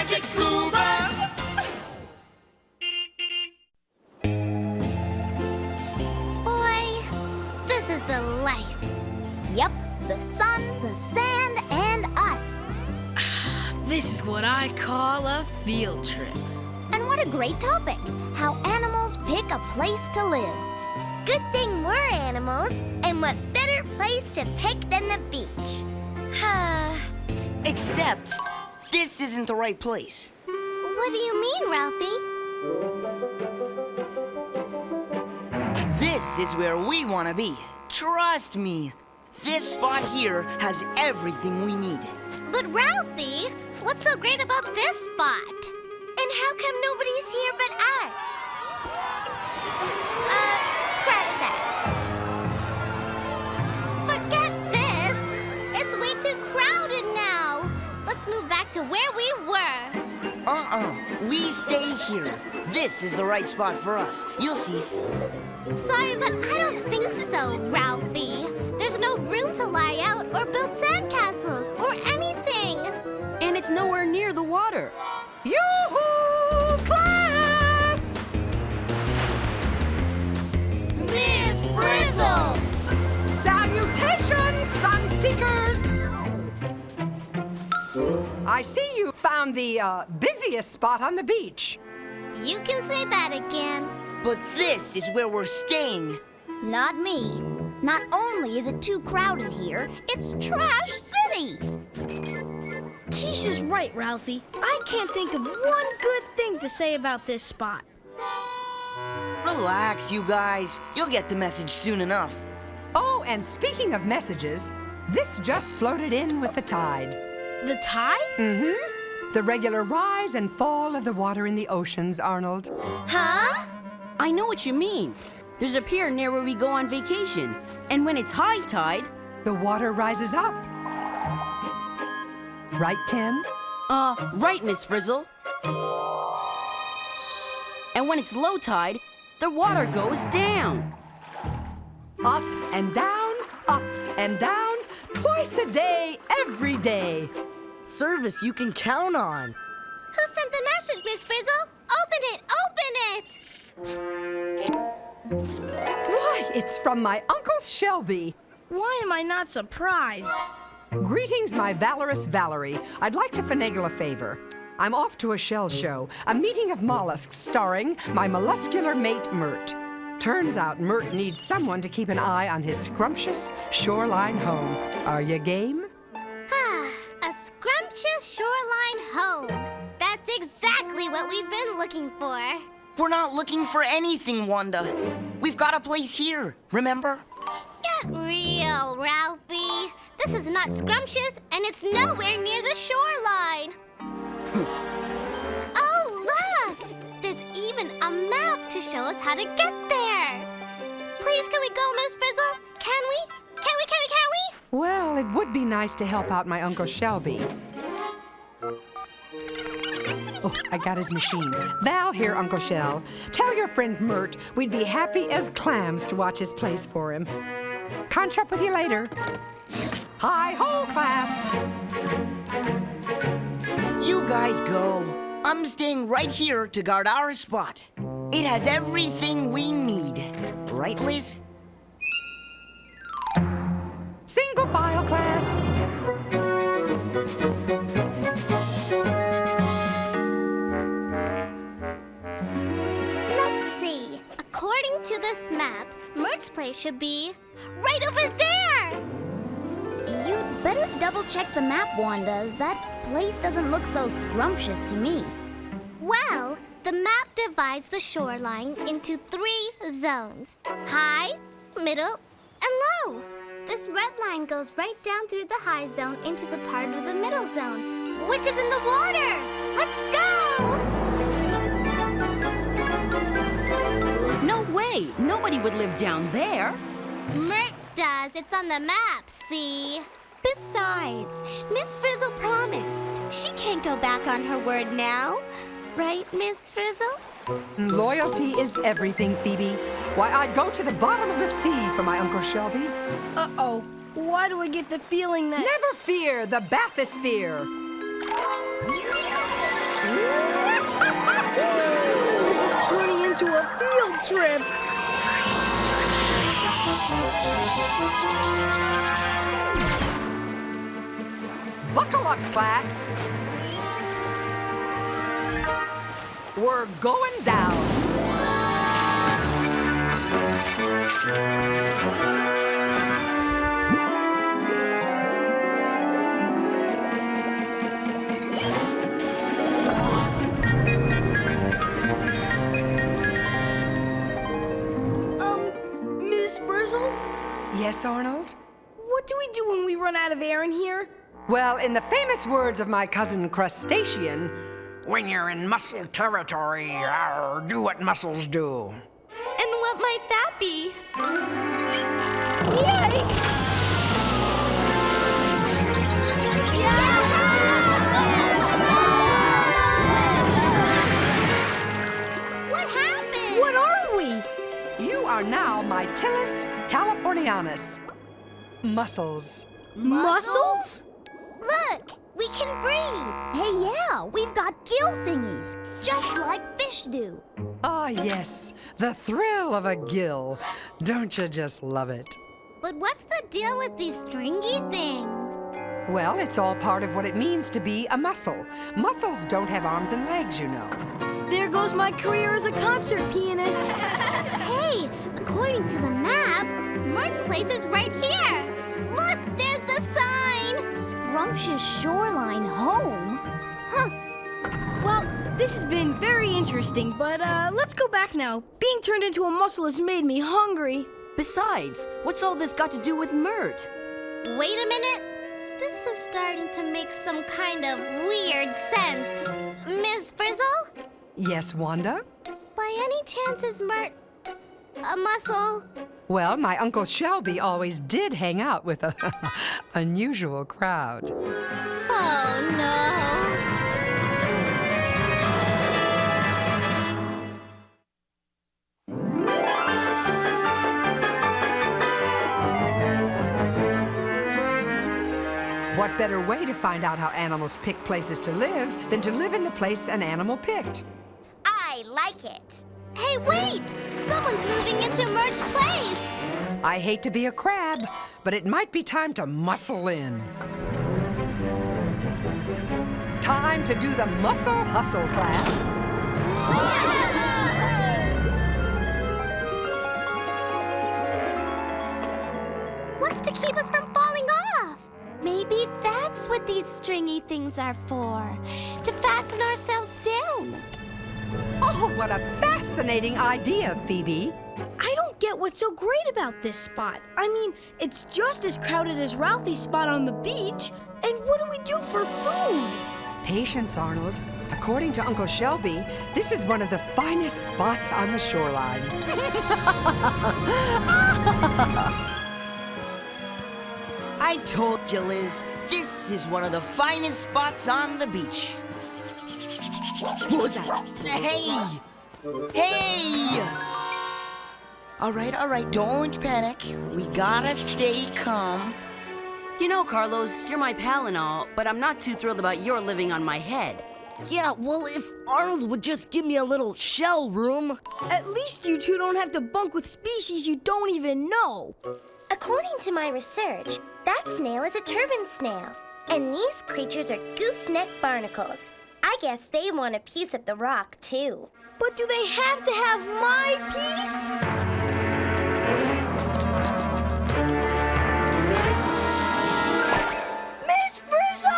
magic school bus. Boy, this is the life. Yep, the sun, the sand, and us. This is what I call a field trip. And what a great topic, how animals pick a place to live. Good thing we're animals, and what better place to pick than the beach? Except, this isn't the right place. What do you mean, Ralphie? This is where we want to be. Trust me. This spot here has everything we need. But Ralphie, what's so great about this spot? And how come nobody's here but us? Scratch that. Forget this. It's way too crowded now. Let's move back to where we were. We stay here. This is the right spot for us. You'll see. Sorry, but I don't think so, Ralphie. There's no room to lie out or build sandcastles or anything. And it's nowhere near the water. Yoo-hoo, class! Miss Frizzle! Salutations, Sunseekers! I see you found the busiest spot on the beach. You can say that again. But this is where we're staying. Not me. Not only is it too crowded here, it's Trash City. Keisha's right, Ralphie. I can't think of one good thing to say about this spot. Relax, you guys. You'll get the message soon enough. Oh, and speaking of messages, this just floated in with the tide. The tide? Mm-hmm. The regular rise and fall of the water in the oceans, Arnold. Huh? I know what you mean. There's a pier near where we go on vacation. And when it's high tide... The water rises up. Right, Tim? Right, Miss Frizzle. And when it's low tide, the water goes down. Up and down, twice a day, every day. Service you can count on. Who sent the message, Miss Frizzle? Open it! Open it! Why, it's from my Uncle Shelby. Why am I not surprised? Greetings, my valorous Valerie. I'd like to finagle a favor. I'm off to a shell show, a meeting of mollusks starring my molluscular mate, Mert. Turns out Mert needs someone to keep an eye on his scrumptious shoreline home. Are you game? A scrumptious shoreline home. That's exactly what we've been looking for. We're not looking for anything, Wanda. We've got a place here, remember? Get real, Ralphie. This is not scrumptious, and it's nowhere near the shoreline. Oh, look! There's even a map to show us how to get there. Please, can we go, Miss Frizzle? Can we? Can we? Well, it would be nice to help out my Uncle Shelby. Oh, I got his machine. Val here, Uncle Shell. Tell your friend Mert we'd be happy as clams to watch his place for him. Conch up with you later. Hi-ho, class. You guys go. I'm staying right here to guard our spot. It has everything we need. Right, Liz? Single file, class. Let's see. According to this map, Mert's place should be right over there. You'd better double-check the map, Wanda. That place doesn't look so scrumptious to me. Well, the map divides the shoreline into 3 zones: high, middle, and low. This red line goes right down through the high zone into the part of the middle zone, which is in the water. Let's go! No way! Nobody would live down there. Mert does. It's on the map, see? Besides, Miss Frizzle promised. She can't go back on her word now. Right, Miss Frizzle? Loyalty is everything, Phoebe. Why, I'd go to the bottom of the sea for my Uncle Shelby. Uh-oh. Why do I get the feeling that... Never fear the bathysphere. trip. Buckle up, class. We're going down. Miss Frizzle? Yes, Arnold? What do we do when we run out of air in here? Well, in the famous words of my cousin Crustacean, When you're in mussel territory, do what mussels do. And what might that be? Yikes! What happened? What are we? you are now my Tillis Californianus. Mussels. Mussels? Look, we can breathe. Hey, yeah, we've got gill thingies, just like fish do. Ah, yes, the thrill of a gill. Don't you just love it? But what's the deal with these stringy things? Well, it's all part of what it means to be a mussel. Mussels don't have arms and legs, you know. There goes my career as a concert pianist. Hey, according to the map, Mert's place is right here. Look, there's the sign. Scrumptious shoreline home. Huh. Well, this has been very interesting, but let's go back now. Being turned into a mussel has made me hungry. Besides, what's all this got to do with Mert? Wait a minute. This is starting to make some kind of weird sense. Miss Frizzle? Yes, Wanda? By any chance is Mert a mussel? Well, my Uncle Shelby always did hang out with a unusual crowd. Oh, no. What better way to find out how animals pick places to live than to live in the place an animal picked? I like it. Hey, wait! Someone's moving into Mert's place. I hate to be a crab, but it might be time to muscle in. Time to do the muscle hustle class. What's to keep us from falling off? Maybe that's what these stringy things are for. To fasten ourselves down. Oh, what a fascinating idea, Phoebe. I don't get what's so great about this spot. I mean, it's just as crowded as Ralphie's spot on the beach. And what do we do for food? Patience, Arnold. According to Uncle Shelby, this is one of the finest spots on the shoreline. I told you, Liz, this is one of the finest spots on the beach. What was that? Hey! Hey! All right, don't panic. We gotta stay calm. You know, Carlos, you're my pal and all, but I'm not too thrilled about your living on my head. Yeah, well, if Arnold would just give me a little shell room. At least you two don't have to bunk with species you don't even know. According to my research, that snail is a turban snail. And these creatures are gooseneck barnacles. I guess they want a piece of the rock, too. But do they have to have my piece? Miss Frizzle!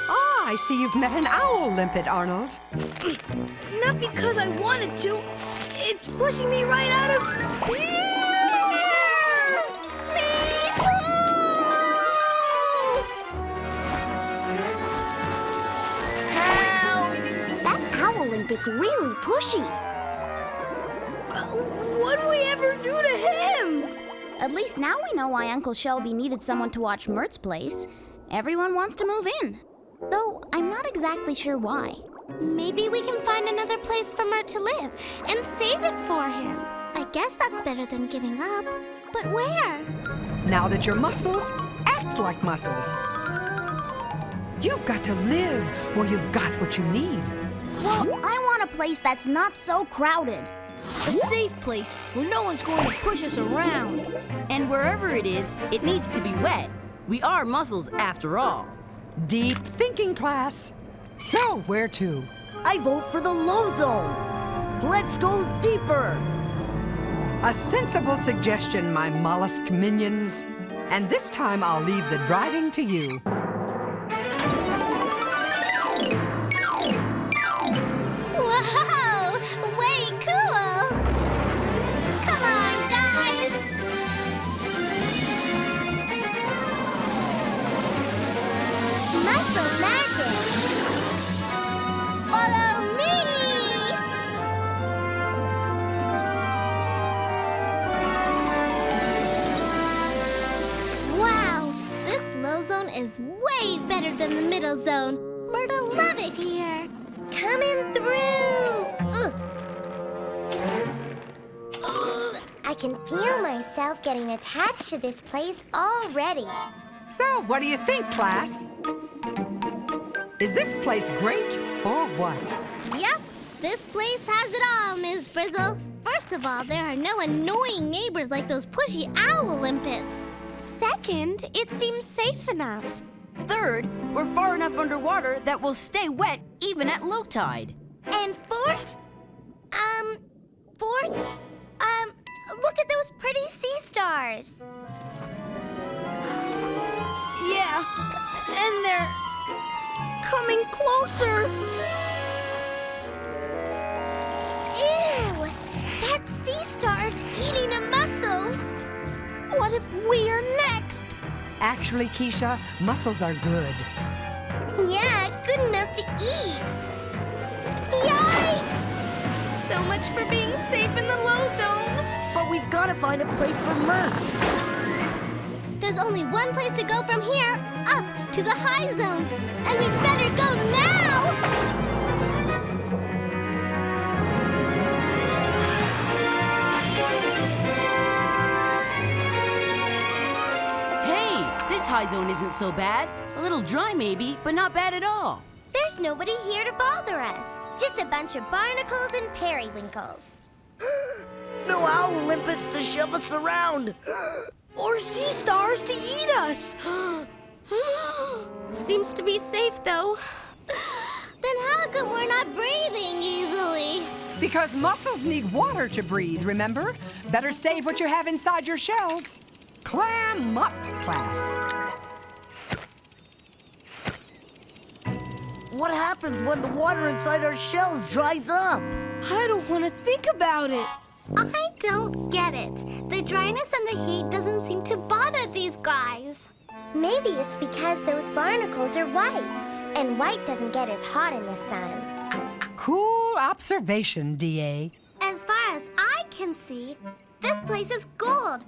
Ah, I see you've met an owl limpet, Arnold. Not because I wanted to. It's pushing me right out of here! Me too! That owl limpet's really pushy. What do we ever do to him? At least now we know why Uncle Shelby needed someone to watch Mert's place. Everyone wants to move in. Though I'm not exactly sure why. Maybe we can find another place for Mert to live and save it for him. I guess that's better than giving up. But where? Now that you're mussels, act like mussels. You've got to live where you've got what you need. Well, I want a place that's not so crowded. A safe place where no one's going to push us around. And wherever it is, it needs to be wet. We are mussels after all. Deep thinking, class. So, where to? I vote for the low zone. Let's go deeper. A sensible suggestion, my mollusk minions. And this time I'll leave the driving to you. Whoa! Way cool! Come on, guys! Muscle magic! Follow me! Wow! This low zone is way better than the middle zone. Myrtle, love it here. Coming through! I can feel myself getting attached to this place already. So, what do you think, class? Is this place great or what? Yep, this place has it all, Ms. Frizzle. First of all, there are no annoying neighbors like those pushy owl limpets. Second, it seems safe enough. Third, we're far enough underwater that we'll stay wet even at low tide. And look at those pretty sea stars. Yeah, and they're coming closer. Ew, that sea star's eating a mussel. What if we're next? Actually, Keisha, mussels are good. Yeah, good enough to eat. Yikes! So much for being safe in the low zone. But we've got to find a place for Mert. There's only one place to go from here, up to the high zone. And we better go now! Hey, this high zone isn't so bad. A little dry maybe, but not bad at all. There's nobody here to bother us. Just a bunch of barnacles and periwinkles. No owl limpets to shove us around. Or sea stars to eat us. Seems to be safe, though. Then how come we're not breathing easily? Because mussels need water to breathe, remember? Better save what you have inside your shells. Clam up, class. What happens when the water inside our shells dries up? I don't want to think about it. I don't get it. The dryness and the heat doesn't seem to bother these guys. Maybe it's because those barnacles are white, and white doesn't get as hot in the sun. Cool observation, D.A. As far as I can see, this place is gold.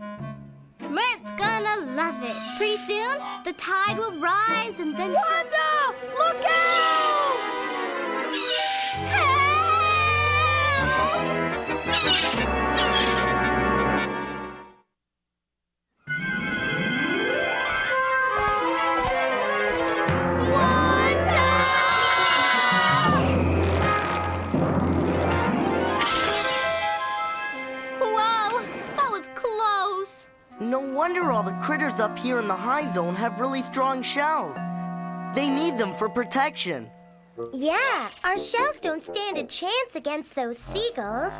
Mert's gonna love it. Pretty soon, the tide will rise and then Wanda! Look out! Help! No wonder all the critters up here in the high zone have really strong shells. They need them for protection. Yeah, our shells don't stand a chance against those seagulls.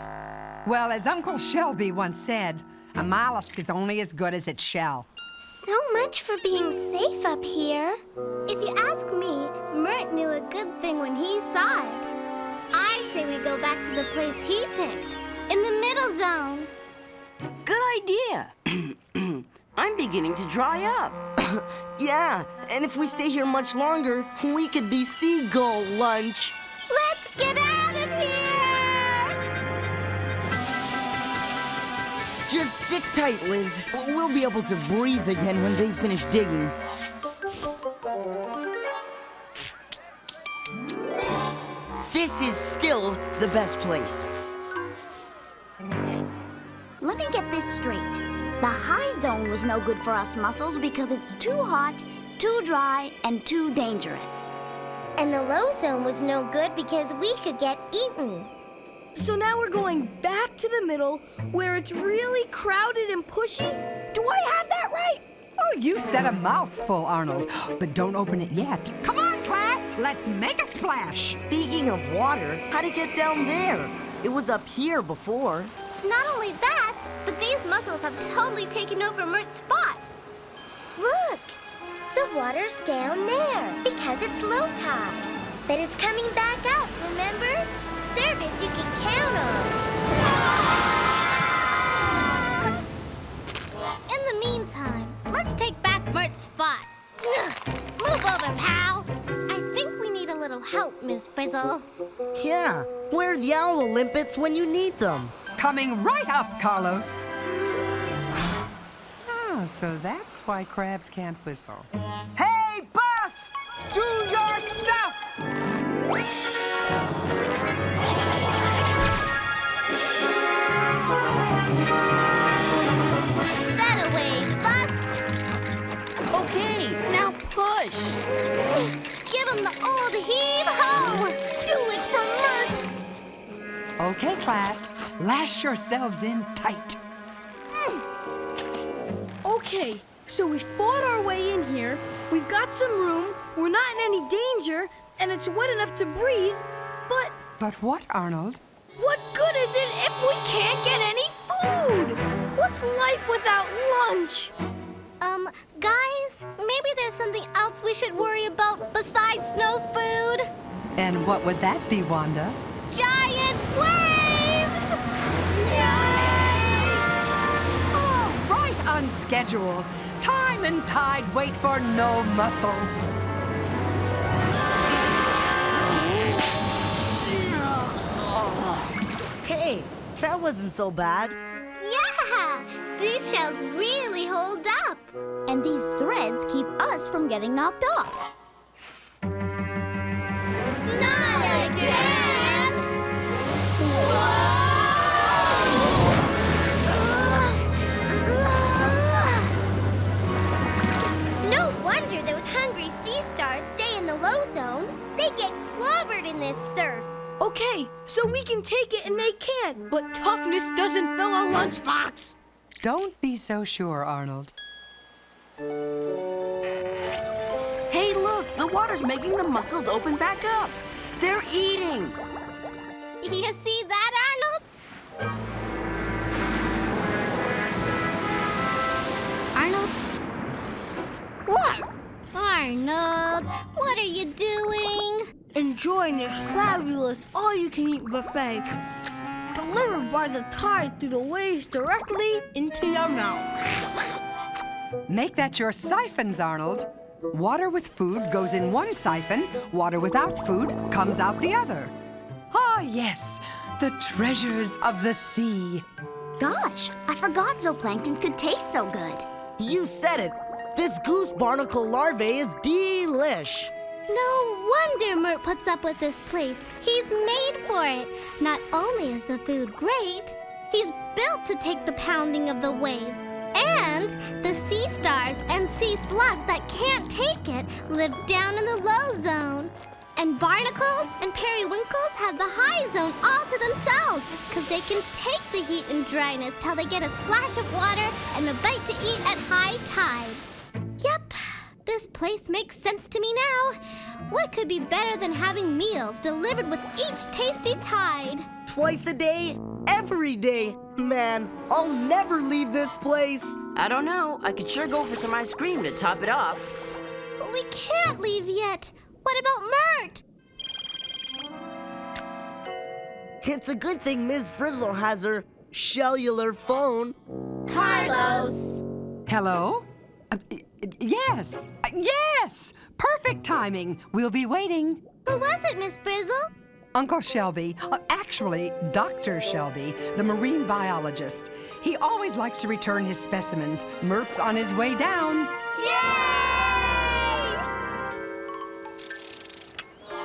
Well, as Uncle Shelby once said, a mollusk is only as good as its shell. So much for being safe up here. If you ask me, Mert knew a good thing when he saw it. I say we go back to the place he picked, in the middle zone. Good idea. I'm beginning to dry up. Yeah, and if we stay here much longer, we could be seagull lunch. Let's get out of here! Just sit tight, Liz. We'll be able to breathe again when they finish digging. This is still the best place. Let me get this straight. The high zone was no good for us mussels because it's too hot, too dry, and too dangerous. And the low zone was no good because we could get eaten. So now we're going back to the middle where it's really crowded and pushy? Do I have that right? Oh, you said a mouthful, Arnold. But don't open it yet. Come on, class. Let's make a splash. Speaking of water, how'd it get down there? It was up here before. Not only that, but these mussels have totally taken over Mert's spot. Look, the water's down there because it's low tide. But it's coming back up, remember? Service you can count on. In the meantime, let's take back Mert's spot. Move over, pal. I think we need a little help, Miss Frizzle. Yeah, where are the Owl Olympics when you need them? Coming right up, Carlos. Oh, so that's why crabs can't whistle. Hey, boss! Do your stuff! That away, bus. Okay, now push. Give him the old heave-ho. Do it for Mert. Okay, class. Lash yourselves in tight. Okay, so we fought our way in here. We've got some room. We're not in any danger, and it's wet enough to breathe. But But what, Arnold? what good is it if we can't get any food? What's life without lunch? Guys, maybe there's something else we should worry about besides no food. And what would that be, Wanda? Giant waves! Oh, right on schedule. Time and tide wait for no muscle. Hey, that wasn't so bad. Yeah! These shells really hold up. And these threads keep us from getting knocked off. Not again! No wonder those hungry sea stars stay in the low zone. They get clobbered in this surf. Okay, so we can take it and they can't. But toughness doesn't fill a lunchbox. Don't be so sure, Arnold. Hey, look, the water's making the mussels open back up. They're eating. You see that, Arnold? Arnold? What? Arnold, what are you doing? Enjoying this fabulous all-you-can-eat buffet. Delivered by the tide through the waves directly into your mouth. Make that your siphons, Arnold. Water with food goes in one siphon. Water without food comes out the other. Ah, yes, the treasures of the sea. Gosh, I forgot zooplankton could taste so good. You said it. This goose barnacle larvae is delish. No wonder Mert puts up with this place. He's made for it. Not only is the food great, he's built to take the pounding of the waves. And the sea stars and sea slugs that can't take it live down in the low zone. And barnacles and periwinkles have the high zone all to themselves, because they can take the heat and dryness till they get a splash of water and a bite to eat at high tide. Yep, this place makes sense to me now. What could be better than having meals delivered with each tasty tide? Twice a day, every day. Man, I'll never leave this place. I don't know. I could sure go for some ice cream to top it off. But we can't leave yet. What about Mert? It's a good thing Ms. Frizzle has her cellular phone. Carlos! Hello? Yes, yes! Perfect timing. We'll be waiting. Who was it, Miss Frizzle? Uncle Shelby, actually, Dr. Shelby, the marine biologist. He always likes to return his specimens. Mert's on his way down. Yay!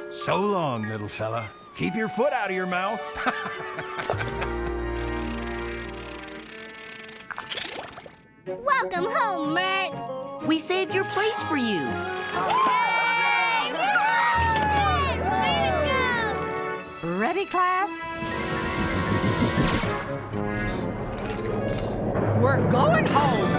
So long, little fella. Keep your foot out of your mouth. Welcome home, Mert. We saved your place for you. Yay! ready, class? We're going home.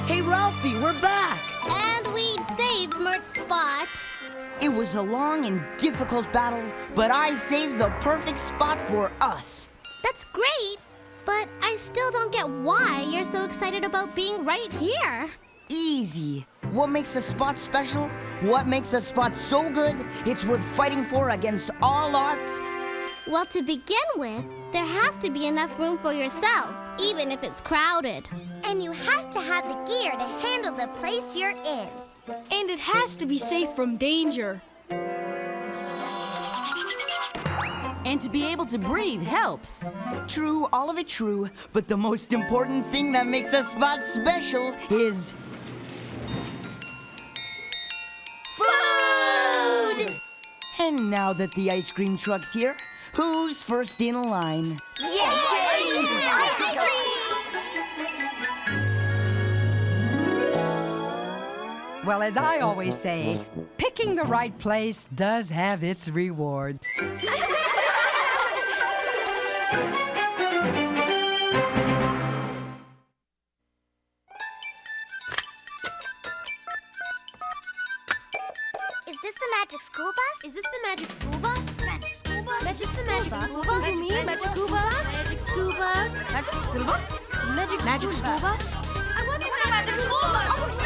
Hey, Ralphie, we're back. And we saved Mert's spot. It was a long and difficult battle, but I saved the perfect spot for us. That's great, but I still don't get why you're so excited about being right here. Easy. What makes a spot special? What makes a spot so good, it's worth fighting for against all odds? Well, to begin with, there has to be enough room for yourself, even if it's crowded. And you have to have the gear to handle the place you're in. And it has to be safe from danger. And to be able to breathe helps. True, all of it true, but the most important thing that makes a spot special is... food! And now that the ice cream truck's here, who's first in line? Well, as I always say, picking the right place does have its rewards. Is this the magic school bus? Is this the magic school bus? Magic school bus? Magic the magic school bus? You mean magic school bus? Magic school bus? Magic school bus? Magic school bus? I want the magic school bus! I want the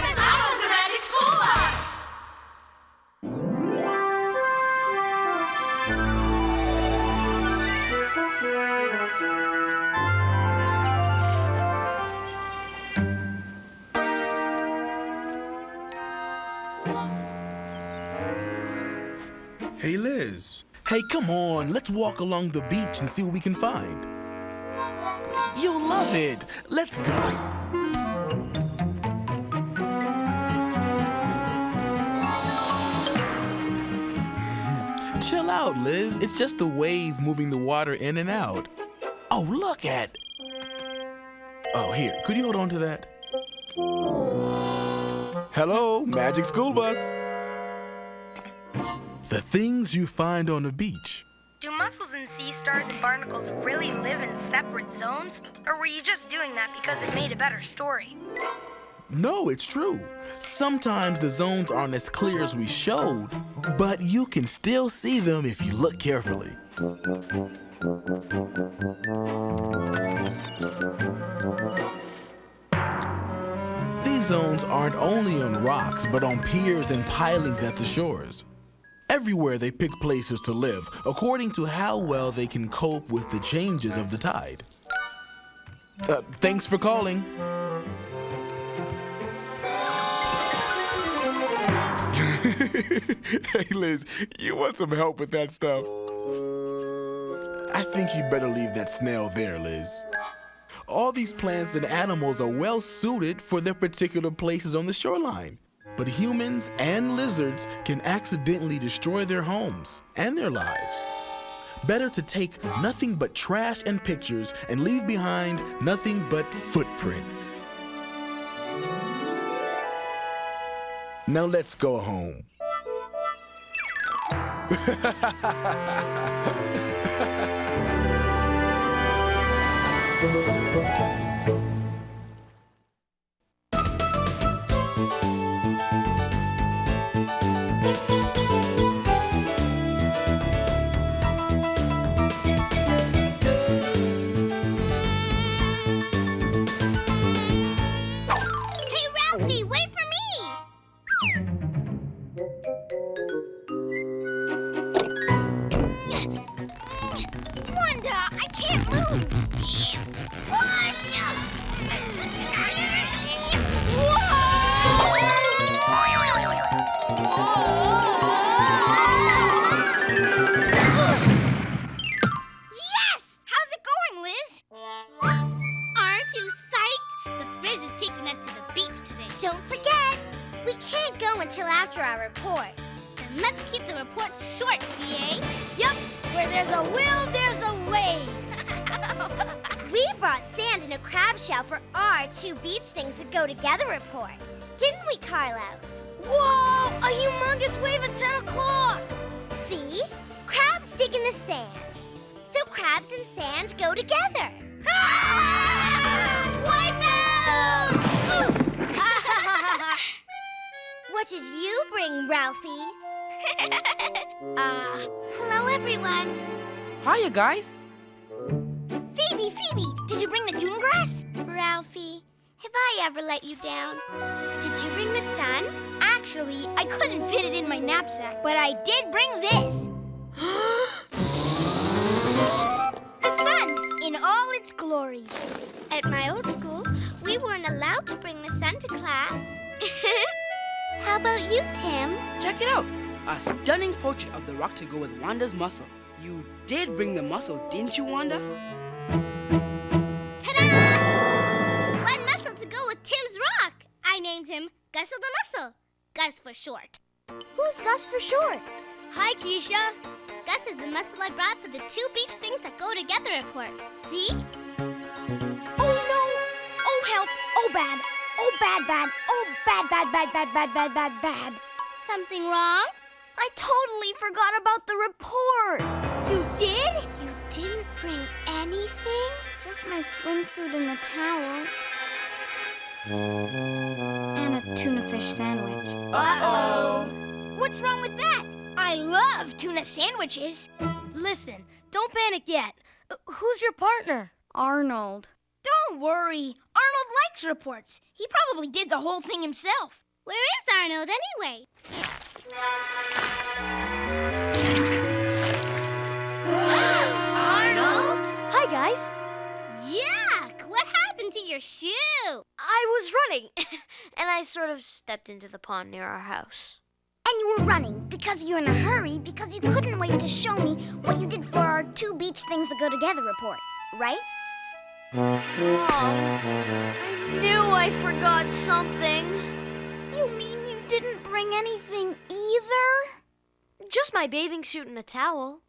magic school bus! Hey, Liz. Hey, come on. Let's walk along the beach and see what we can find. You'll love it. Let's go. Chill out, Liz. It's just the wave moving the water in and out. Oh, look at... Oh, here. Could you hold on to that? Hello, Magic School Bus. The things you find on the beach. Do mussels and sea stars and barnacles really live in separate zones? Or were you just doing that because it made a better story? No, it's true. Sometimes the zones aren't as clear as we showed, but you can still see them if you look carefully. These zones aren't only on rocks, but on piers and pilings at the shores. Everywhere they pick places to live, according to how well they can cope with the changes of the tide. Thanks for calling. Hey, Liz, you want some help with that stuff? I think you better leave that snail there, Liz. All these plants and animals are well suited for their particular places on the shoreline. But humans and lizards can accidentally destroy their homes and their lives. Better to take nothing but trash and pictures and leave behind nothing but footprints. Now let's go home. Until after our reports. And let's keep the reports short, DA. Yep, where there's a will, there's a way. We brought sand and a crab shell for our 2 beach things that go together report. Didn't we, Carlos? Whoa! A humongous wave at 10 o'clock! See? Crabs dig in the sand. So crabs and sand go together. Wipe out! Oof! What did you bring, Ralphie? Hello, everyone. Hiya, guys. Phoebe, did you bring the dune grass? Ralphie, have I ever let you down? Did you bring the sun? Actually, I couldn't fit it in my knapsack, but I did bring this. The sun in all its glory. At my old school, we weren't allowed to bring the sun to class. How about you, Tim? Check it out. A stunning portrait of the rock to go with Wanda's mussel. You did bring the mussel, didn't you, Wanda? Ta-da! One mussel to go with Tim's rock. I named him Gussel the Mussel. Gus for short. Who's Gus for short? Hi, Keisha. Gus is the mussel I brought for the 2 beach things that go together report. See? Oh, no! Oh, help! Oh, bad! Oh, bad! Oh, bad! Something wrong? I totally forgot about the report. You did? You didn't bring anything? Just my swimsuit and a towel. And a tuna fish sandwich. Uh-oh. What's wrong with that? I love tuna sandwiches. Listen, don't panic yet. Who's your partner? Arnold. Don't worry. Arnold likes reports. He probably did the whole thing himself. Where is Arnold anyway? Arnold? Hi, guys. Yuck! What happened to your shoe? I was running, and I sort of stepped into the pond near our house. And you were running because you're in a hurry because you couldn't wait to show me what you did for our 2 beach things that go together report, right? Mom, I knew I forgot something. You mean you didn't bring anything either? Just my bathing suit and a towel.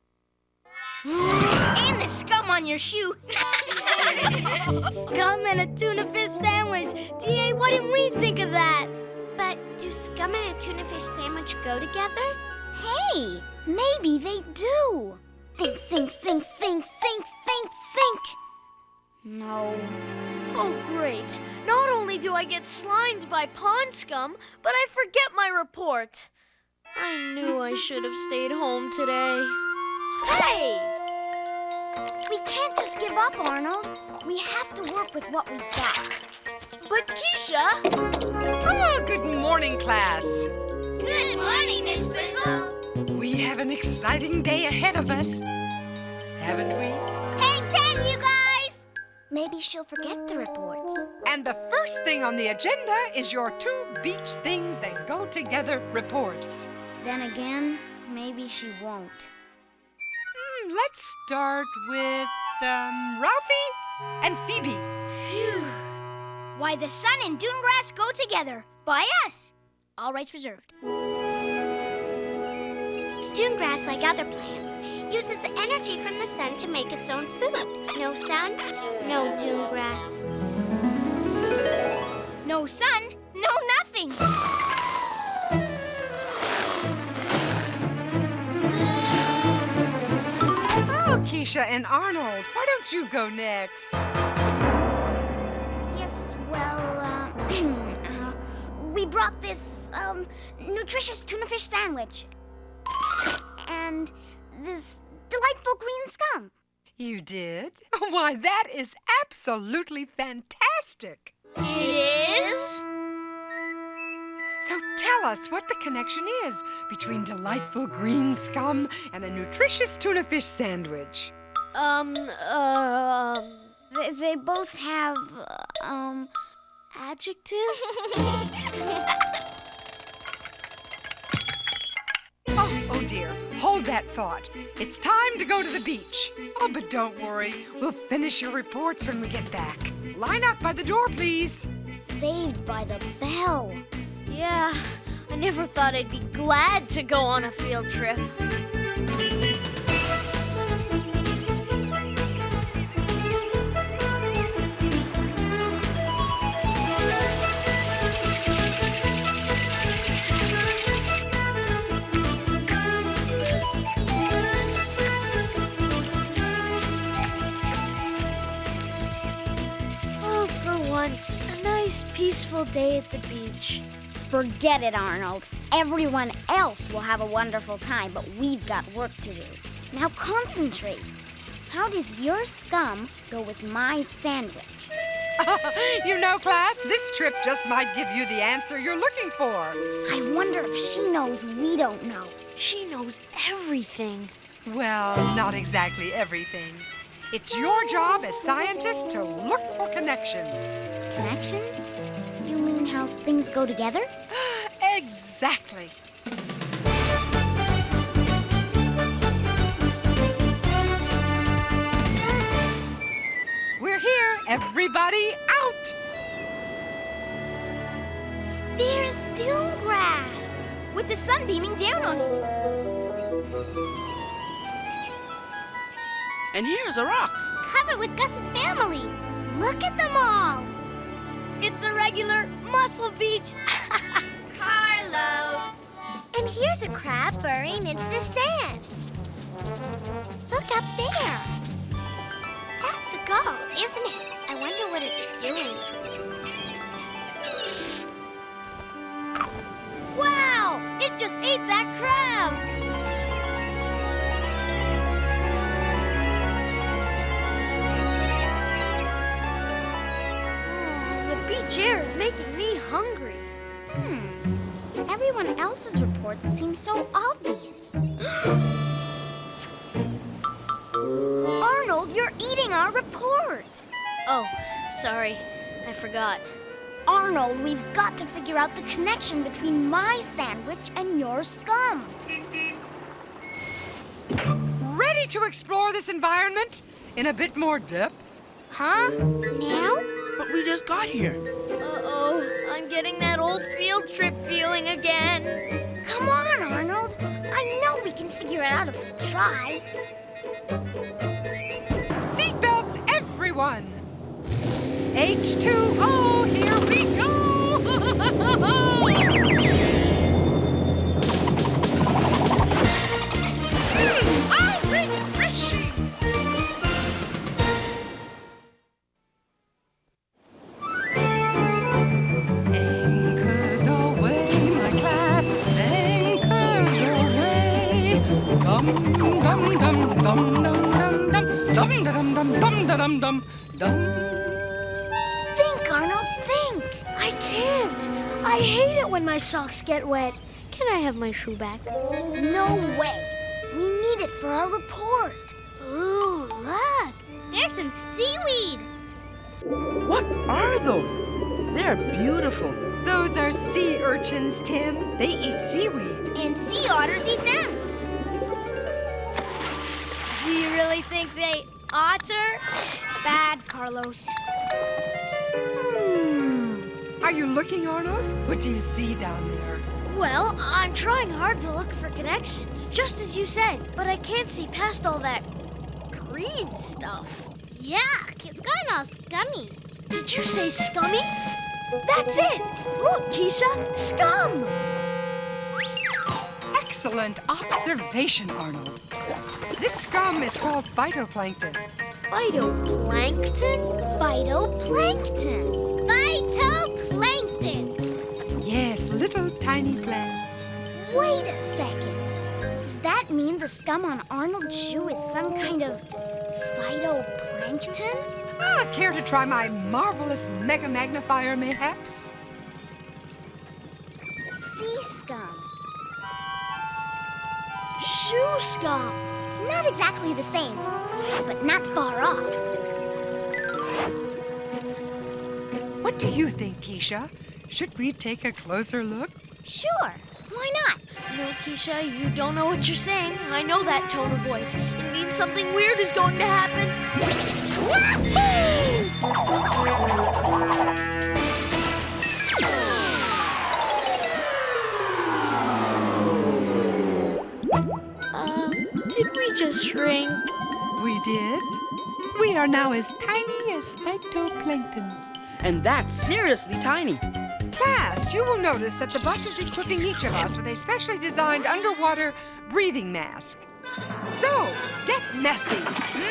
And the scum on your shoe. Scum and a tuna fish sandwich. D.A., why didn't we think of that? But do scum and a tuna fish sandwich go together? Hey, maybe they do. Think. No. Oh, great. Not only do I get slimed by pond scum, but I forget my report. I knew I should have stayed home today. Hey! We can't just give up, Arnold. We have to work with what we've got. But Keisha! Oh, good morning, class. Good morning, Miss Frizzle. We have an exciting day ahead of us, haven't we? Hang 10, you guys! Maybe she'll forget the reports. And the first thing on the agenda is your 2 beach things that go together reports. Then again, maybe she won't. Let's start with Ralphie and Phoebe. Phew. Why the sun and dune grass go together. By us. All rights reserved. Dune grass, like other plants, uses the energy from the sun to make its own food. No sun, no dune grass. No sun, no nothing. Oh, Keisha and Arnold, why don't you go next? Yes, well, we brought this, nutritious tuna fish sandwich. And this delightful green scum. You did? Why, that is absolutely fantastic. It is? So tell us what the connection is between delightful green scum and a nutritious tuna fish sandwich. They both have, adjectives? Oh dear, hold that thought. It's time to go to the beach. Oh, but don't worry, we'll finish your reports when we get back. Line up by the door, please. Saved by the bell. Yeah, I never thought I'd be glad to go on a field trip. wants a nice, peaceful day at the beach. Forget it, Arnold. Everyone else will have a wonderful time, but we've got work to do. Now concentrate. How does your scum go with my sandwich? You know, class, this trip just might give you the answer you're looking for. I wonder if she knows we don't know. She knows everything. Well, not exactly everything. It's your job as scientists to look for connections. Connections? You mean how things go together? Exactly. We're here, everybody out! There's dune grass with the sun beaming down on it. And here's a rock. Covered with Gus's family. Look at them all. It's a regular mussel beach. Carlos! And here's a crab burrowing into the sand. Look up there. That's a gull, isn't it? I wonder what it's doing. Wow! It just ate that crab! The beach air is making me hungry. Everyone else's reports seem so obvious. Arnold, you're eating our report. Oh, sorry. I forgot. Arnold, we've got to figure out the connection between my sandwich and your scum. Ready to explore this environment in a bit more depth? Huh? Now? But we just got here. Uh-oh, I'm getting that old field trip feeling again. Come on, Arnold. I know we can figure it out if we try. Seatbelts, everyone! H2O, here we go! How refreshing! Anchors away, my class, anchors away. Dum dum dum dum dum dum dum dum dum dum dum dum dum. Think, Arnold, think. I can't. I hate it when my socks get wet. Can I have my shoe back? No way. We need it for our report. Ooh, look. There's some seaweed. What are those? They're beautiful. Those are sea urchins, Tim. They eat seaweed. And sea otters eat them. Do you really think they otter? Bad, Carlos. Are you looking, Arnold? What do you see down there? Well, I'm trying hard to look for connections, just as you said, but I can't see past all that green stuff. Yuck, it's going all scummy. Did you say scummy? That's it! Look, Keisha, scum! Excellent observation, Arnold. This scum is called phytoplankton. Phytoplankton? Phytoplankton. Phytoplankton. Yes, little tiny plants. Wait a second. Does that mean the scum on Arnold's shoe is some kind of phytoplankton? Care to try my marvelous mega magnifier, mayhaps? Sea scum. Shoe scum. Not exactly the same, but not far off. What do you think, Keisha? Should we take a closer look? Sure, why not? No, Keisha, you don't know what you're saying. I know that tone of voice. It means something weird is going to happen. Did we just shrink? We did. We are now as tiny as phytoplankton. And that's seriously tiny. Class, you will notice that the bus is equipping each of us with a specially designed underwater breathing mask. So, get messy,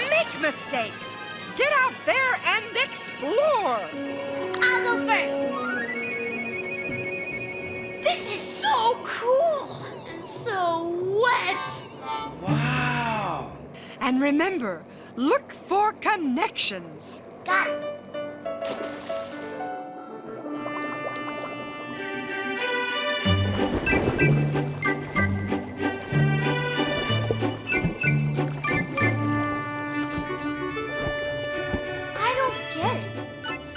make mistakes, get out there and explore. I'll go first. This is so cool. And so wet. Wow. And remember, look for connections. Got it. I don't get it.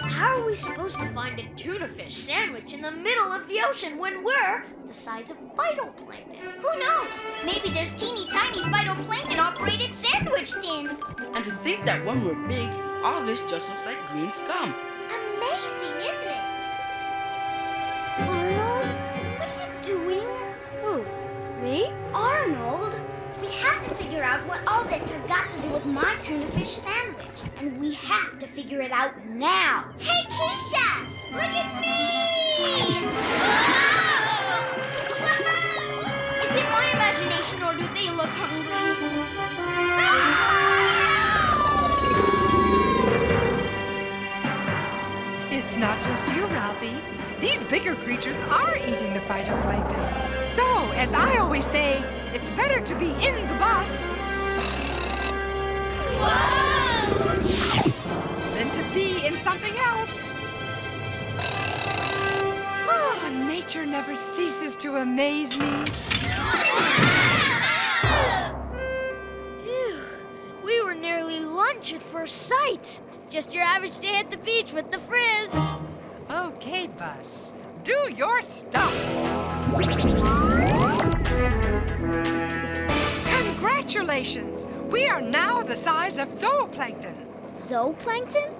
How are we supposed to find a tuna fish sandwich in the middle of the ocean when we're the size of phytoplankton? Who knows? Maybe there's teeny tiny phytoplankton-operated sandwich tins. And to think that when we're big, all this just looks like green scum. Amazing, isn't it? Arnold, what are you doing? Who? Me? Arnold, we have to figure out what all this has got to do with my tuna fish sandwich. And we have to figure it out now. Hey, Keisha! Look at me! Is it my imagination or do they look hungry? It's not just you, Ralphie. These bigger creatures are eating the phytoplankton. So, as I always say, it's better to be in the bus than to be in something else. Oh, nature never ceases to amaze me. Phew. We were nearly lunch at first sight. Just your average day at the beach with the Frizz. Okay, Bus, do your stuff. Congratulations! We are now the size of zooplankton. Zooplankton?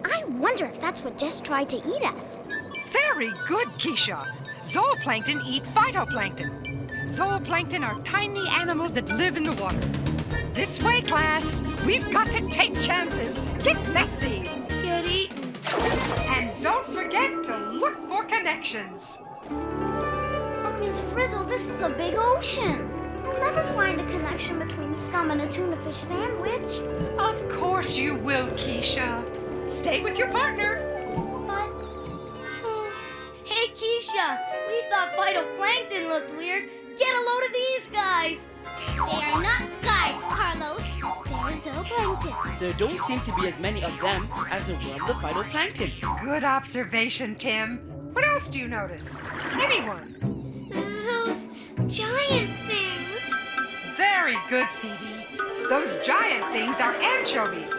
I wonder if that's what just tried to eat us. Very good, Keisha. Zooplankton eat phytoplankton. Zooplankton are tiny animals that live in the water. This way, class. We've got to take chances. Get messy. Get eaten. And don't forget to look for connections. But Miss Frizzle, this is a big ocean. I'll never find a connection between scum and a tuna fish sandwich. Of course you will, Keisha. Stay with your partner. But... Hey, Keisha, we thought phytoplankton looked weird. Get a load of these guys. They are not guys, Carlos. They're zooplankton. There don't seem to be as many of them as there were of the phytoplankton. Good observation, Tim. What else do you notice? Anyone? Those giant things. Very good, Phoebe. Those giant things are anchovies.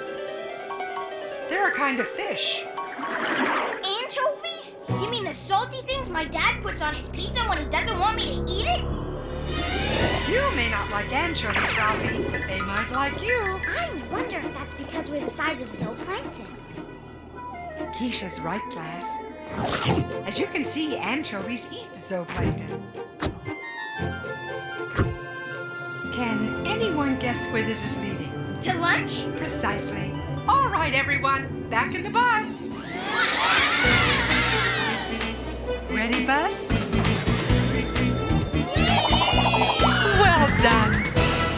They're a kind of fish. Anchovies? You mean the salty things my dad puts on his pizza when he doesn't want me to eat it? You may not like anchovies, Ralphie, but they might like you. I wonder if that's because we're the size of zooplankton. Keisha's right, class. As you can see, anchovies eat zooplankton. Can anyone guess where this is leading? To lunch? Precisely. All right, everyone, back in the bus. Ready, Bus? Well done.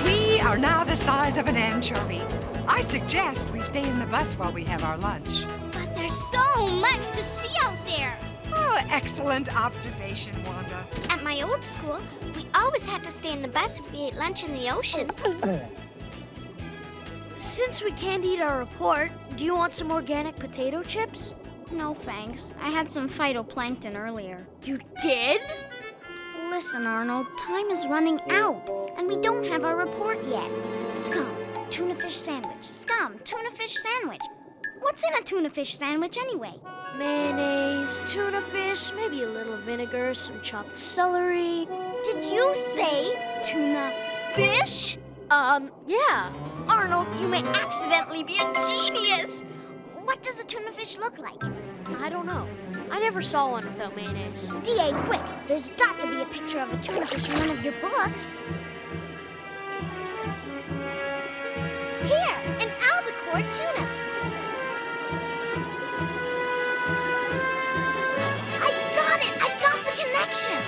We are now the size of an anchovy. I suggest we stay in the bus while we have our lunch. But there's so much to see out there. Oh, excellent observation, Wanda. At my old school, we always had to stay in the bus if we ate lunch in the ocean. Since we can't eat our report, do you want some organic potato chips? No thanks. I had some phytoplankton earlier. You did? Listen, Arnold, time is running out, and we don't have our report yet. Scum, tuna fish sandwich. Scum, tuna fish sandwich. What's in a tuna fish sandwich anyway? Mayonnaise, tuna fish, maybe a little vinegar, some chopped celery. Did you say tuna fish? Yeah. Arnold, you may accidentally be a genius. What does a tuna fish look like? I don't know. I never saw one without mayonnaise. D.A., quick! There's got to be a picture of a tuna fish in one of your books. Here, an albacore tuna. I got it! I've got the connection!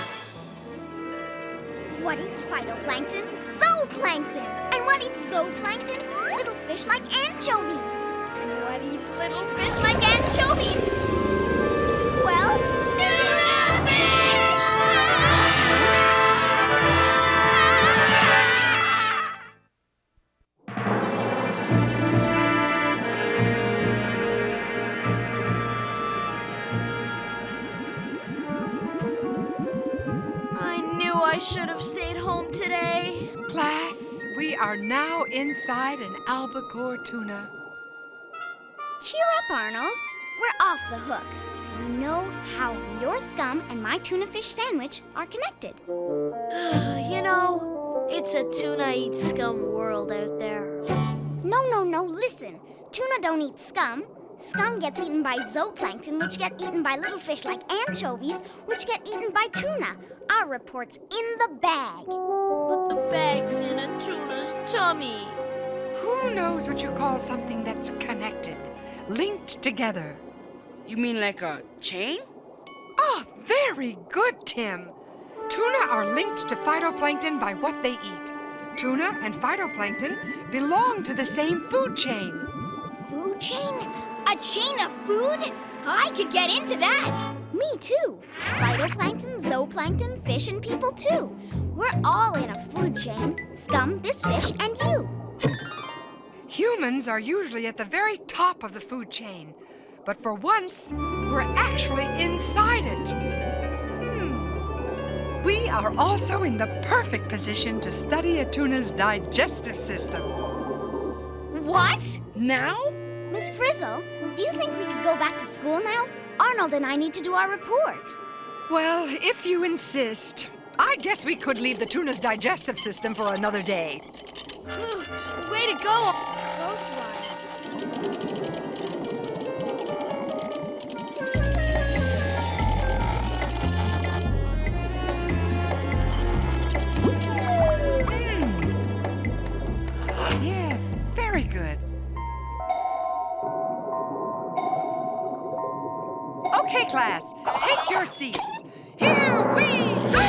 What eats phytoplankton? Zooplankton! And what eats zooplankton? Little fish like anchovies. What eats little fish like anchovies? Well, tuna fish! I knew I should have stayed home today. Class, we are now inside an albacore tuna. Cheer up, Arnold. We're off the hook. We know how your scum and my tuna fish sandwich are connected. You know, it's a tuna eats scum world out there. No, listen. Tuna don't eat scum. Scum gets eaten by zooplankton, which get eaten by little fish like anchovies, which get eaten by tuna. Our report's in the bag. But the bag's in a tuna's tummy. Who knows what you call something that's connected, linked together? You mean like a chain? Oh, very good, Tim. Tuna are linked to phytoplankton by what they eat. Tuna and phytoplankton belong to the same food chain. Food chain? A chain of food? I could get into that. Me too. Phytoplankton, zooplankton, fish, and people too. We're all in a food chain. Scum, this fish, and you. Humans are usually at the very top of the food chain, but for once, we're actually inside it. We are also in the perfect position to study a tuna's digestive system. What? Now? Miss Frizzle, do you think we could go back to school now? Arnold and I need to do our report. Well, if you insist, I guess we could leave the tuna's digestive system for another day. Way to go! Close one. Yes, very good. Okay, class, take your seats. Here we go!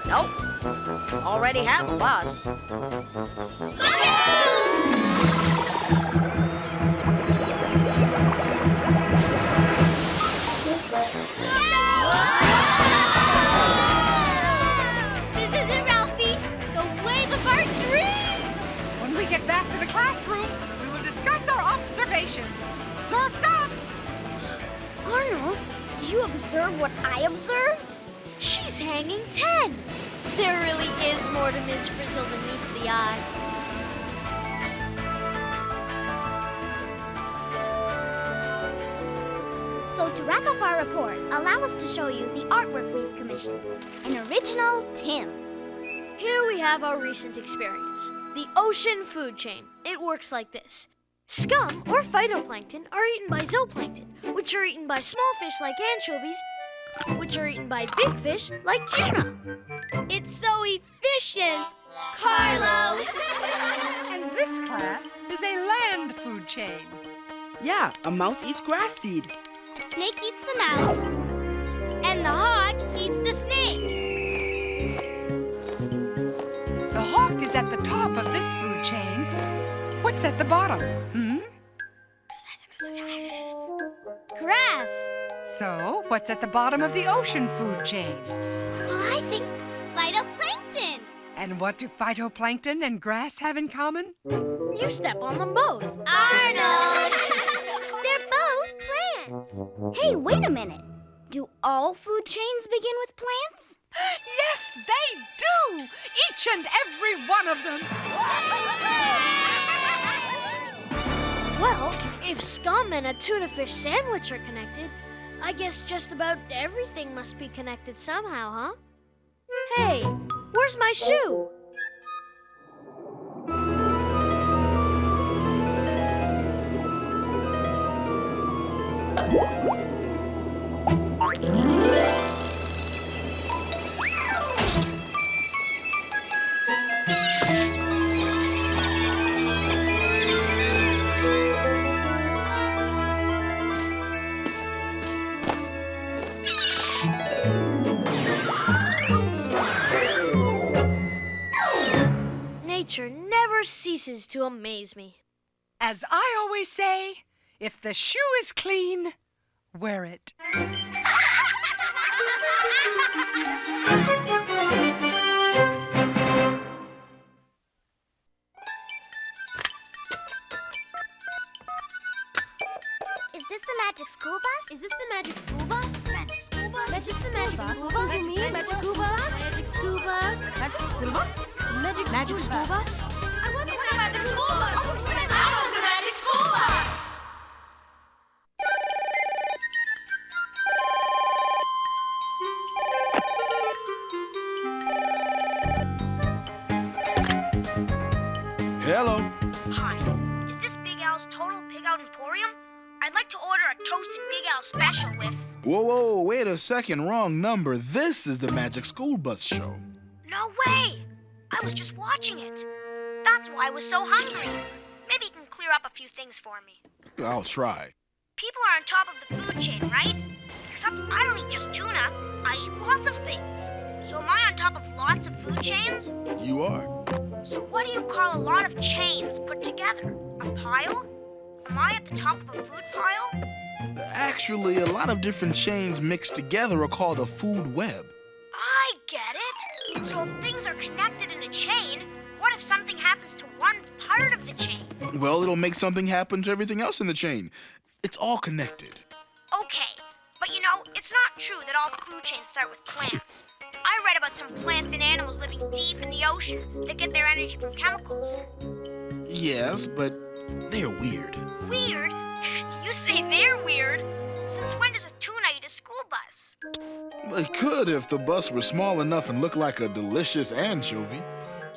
Nope. Already have a bus. This is it, Ralphie. The wave of our dreams. When we get back to the classroom, we will discuss our observations. Surf's up! Arnold, do you observe what I observe? She's hanging 10. There really is more to Miss Frizzle than meets the eye. So to wrap up our report, allow us to show you the artwork we've commissioned. An original Tim. Here we have our recent experience. The ocean food chain. It works like this. Scum, or phytoplankton, are eaten by zooplankton, which are eaten by small fish like anchovies, which are eaten by big fish like tuna. It's so efficient! Carlos! And this class is a land food chain. Yeah, a mouse eats grass seed. A snake eats the mouse. And the hawk eats the snake. The hawk is at the top of this food chain. What's at the bottom? Grass. So, what's at the bottom of the ocean food chain? Well, I think phytoplankton. And what do phytoplankton and grass have in common? You step on them both. Arnold! They're both plants. Hey, wait a minute. Do all food chains begin with plants? Yes, they do! Each and every one of them! Well, if scum and a tuna fish sandwich are connected, I guess just about everything must be connected somehow, huh? Hey, where's my shoe? ceases to amaze me. As I always say, if the shoe is clean, wear it. Is this the magic school bus? Is this the magic school bus? Magic school bus? Magic the magic school bus? You mean magic school bus? Magic school bus? Magic school bus? Magic school bus? I want the magic school bus! I want the magic school bus! Hello. Hi, is this Big Al's Total Pig Out Emporium? I'd like to order a toasted Big Al special with... Whoa, wait a second. Wrong number. This is the Magic School Bus Show. No way! I was just watching it. That's why I was so hungry. Maybe you can clear up a few things for me. I'll try. People are on top of the food chain, right? Except I don't eat just tuna. I eat lots of things. So am I on top of lots of food chains? You are. So what do you call a lot of chains put together? A pile? Am I at the top of a food pile? Actually, a lot of different chains mixed together are called a food web. I get it. So if things are connected in a chain, what if something happens to one part of the chain? Well, it'll make something happen to everything else in the chain. It's all connected. Okay, but you know, it's not true that all food chains start with plants. I read about some plants and animals living deep in the ocean that get their energy from chemicals. Yes, but they're weird. Weird? You say they're weird? Since when does a tuna eat a school bus? It could if the bus were small enough and looked like a delicious anchovy.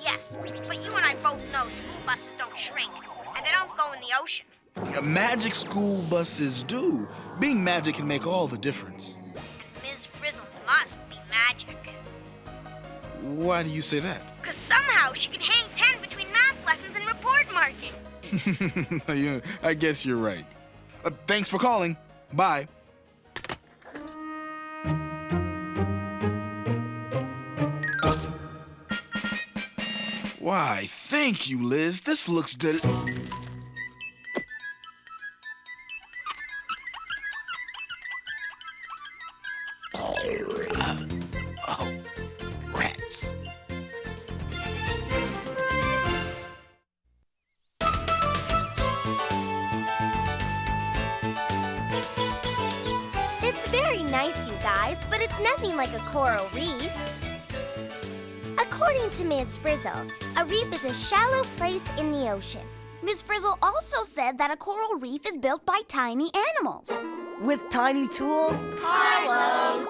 Yes, but you and I both know school buses don't shrink, and they don't go in the ocean. Magic school buses do. Being magic can make all the difference. And Ms. Frizzle must be magic. Why do you say that? Because somehow she can hang 10 between math lessons and report marking. Yeah, I guess you're right. Thanks for calling. Bye. Why, thank you, Liz. This looks oh, rats. It's very nice, you guys, but it's nothing like a coral reef. According to Ms. Frizzle, a reef is a shallow place in the ocean. Ms. Frizzle also said that a coral reef is built by tiny animals. With tiny tools? Carlos!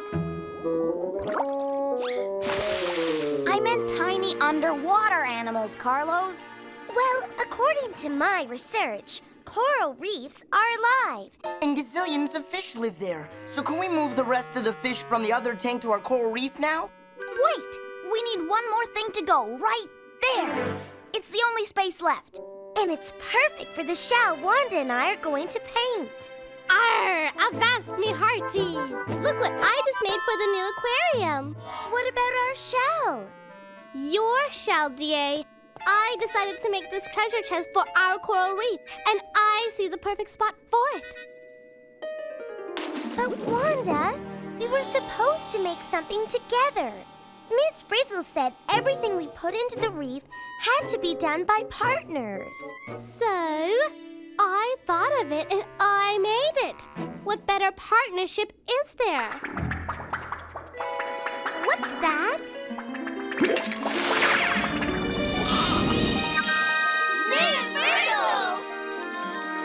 I meant tiny underwater animals, Carlos. Well, according to my research, coral reefs are alive. And gazillions of fish live there. So can we move the rest of the fish from the other tank to our coral reef now? Wait! We need one more thing to go right there. It's the only space left. And it's perfect for the shell Wanda and I are going to paint. Arr! Avast me hearties! Look what I just made for the new aquarium. What about our shell? Your shell, DA. I decided to make this treasure chest for our coral reef, and I see the perfect spot for it. But Wanda, we were supposed to make something together. Miss Frizzle said everything we put into the reef had to be done by partners. So, I thought of it and I made it. What better partnership is there? What's that? Miss Frizzle!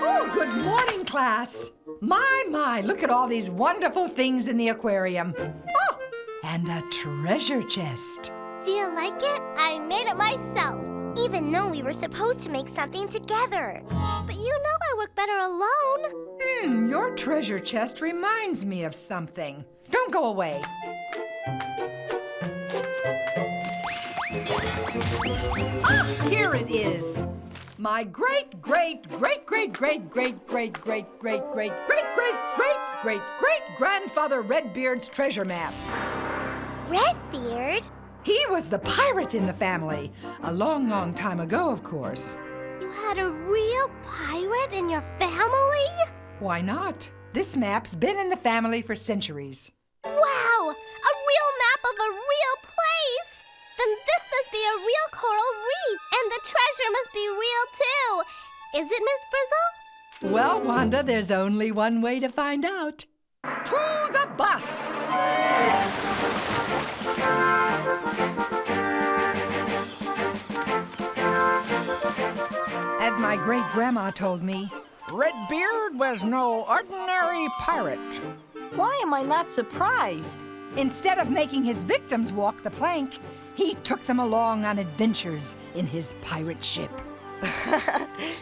Oh, good morning, class. My, look at all these wonderful things in the aquarium. Oh, and a treasure chest. Do you like it? I made it myself, even though we were supposed to make something together. But you know I work better alone. Your treasure chest reminds me of something. Don't go away. Ah, here it is. My great grandfather Redbeard's treasure map. Redbeard? He was the pirate in the family. A long, long time ago, of course. You had a real pirate in your family? Why not? This map's been in the family for centuries. Wow! A real map of a real place! Then this must be a real coral reef, and the treasure must be real too. Is it, Miss Frizzle? Well, Wanda, there's only one way to find out. To the bus! As my great-grandma told me, Redbeard was no ordinary pirate. Why am I not surprised? instead of making his victims walk the plank, he took them along on adventures in his pirate ship.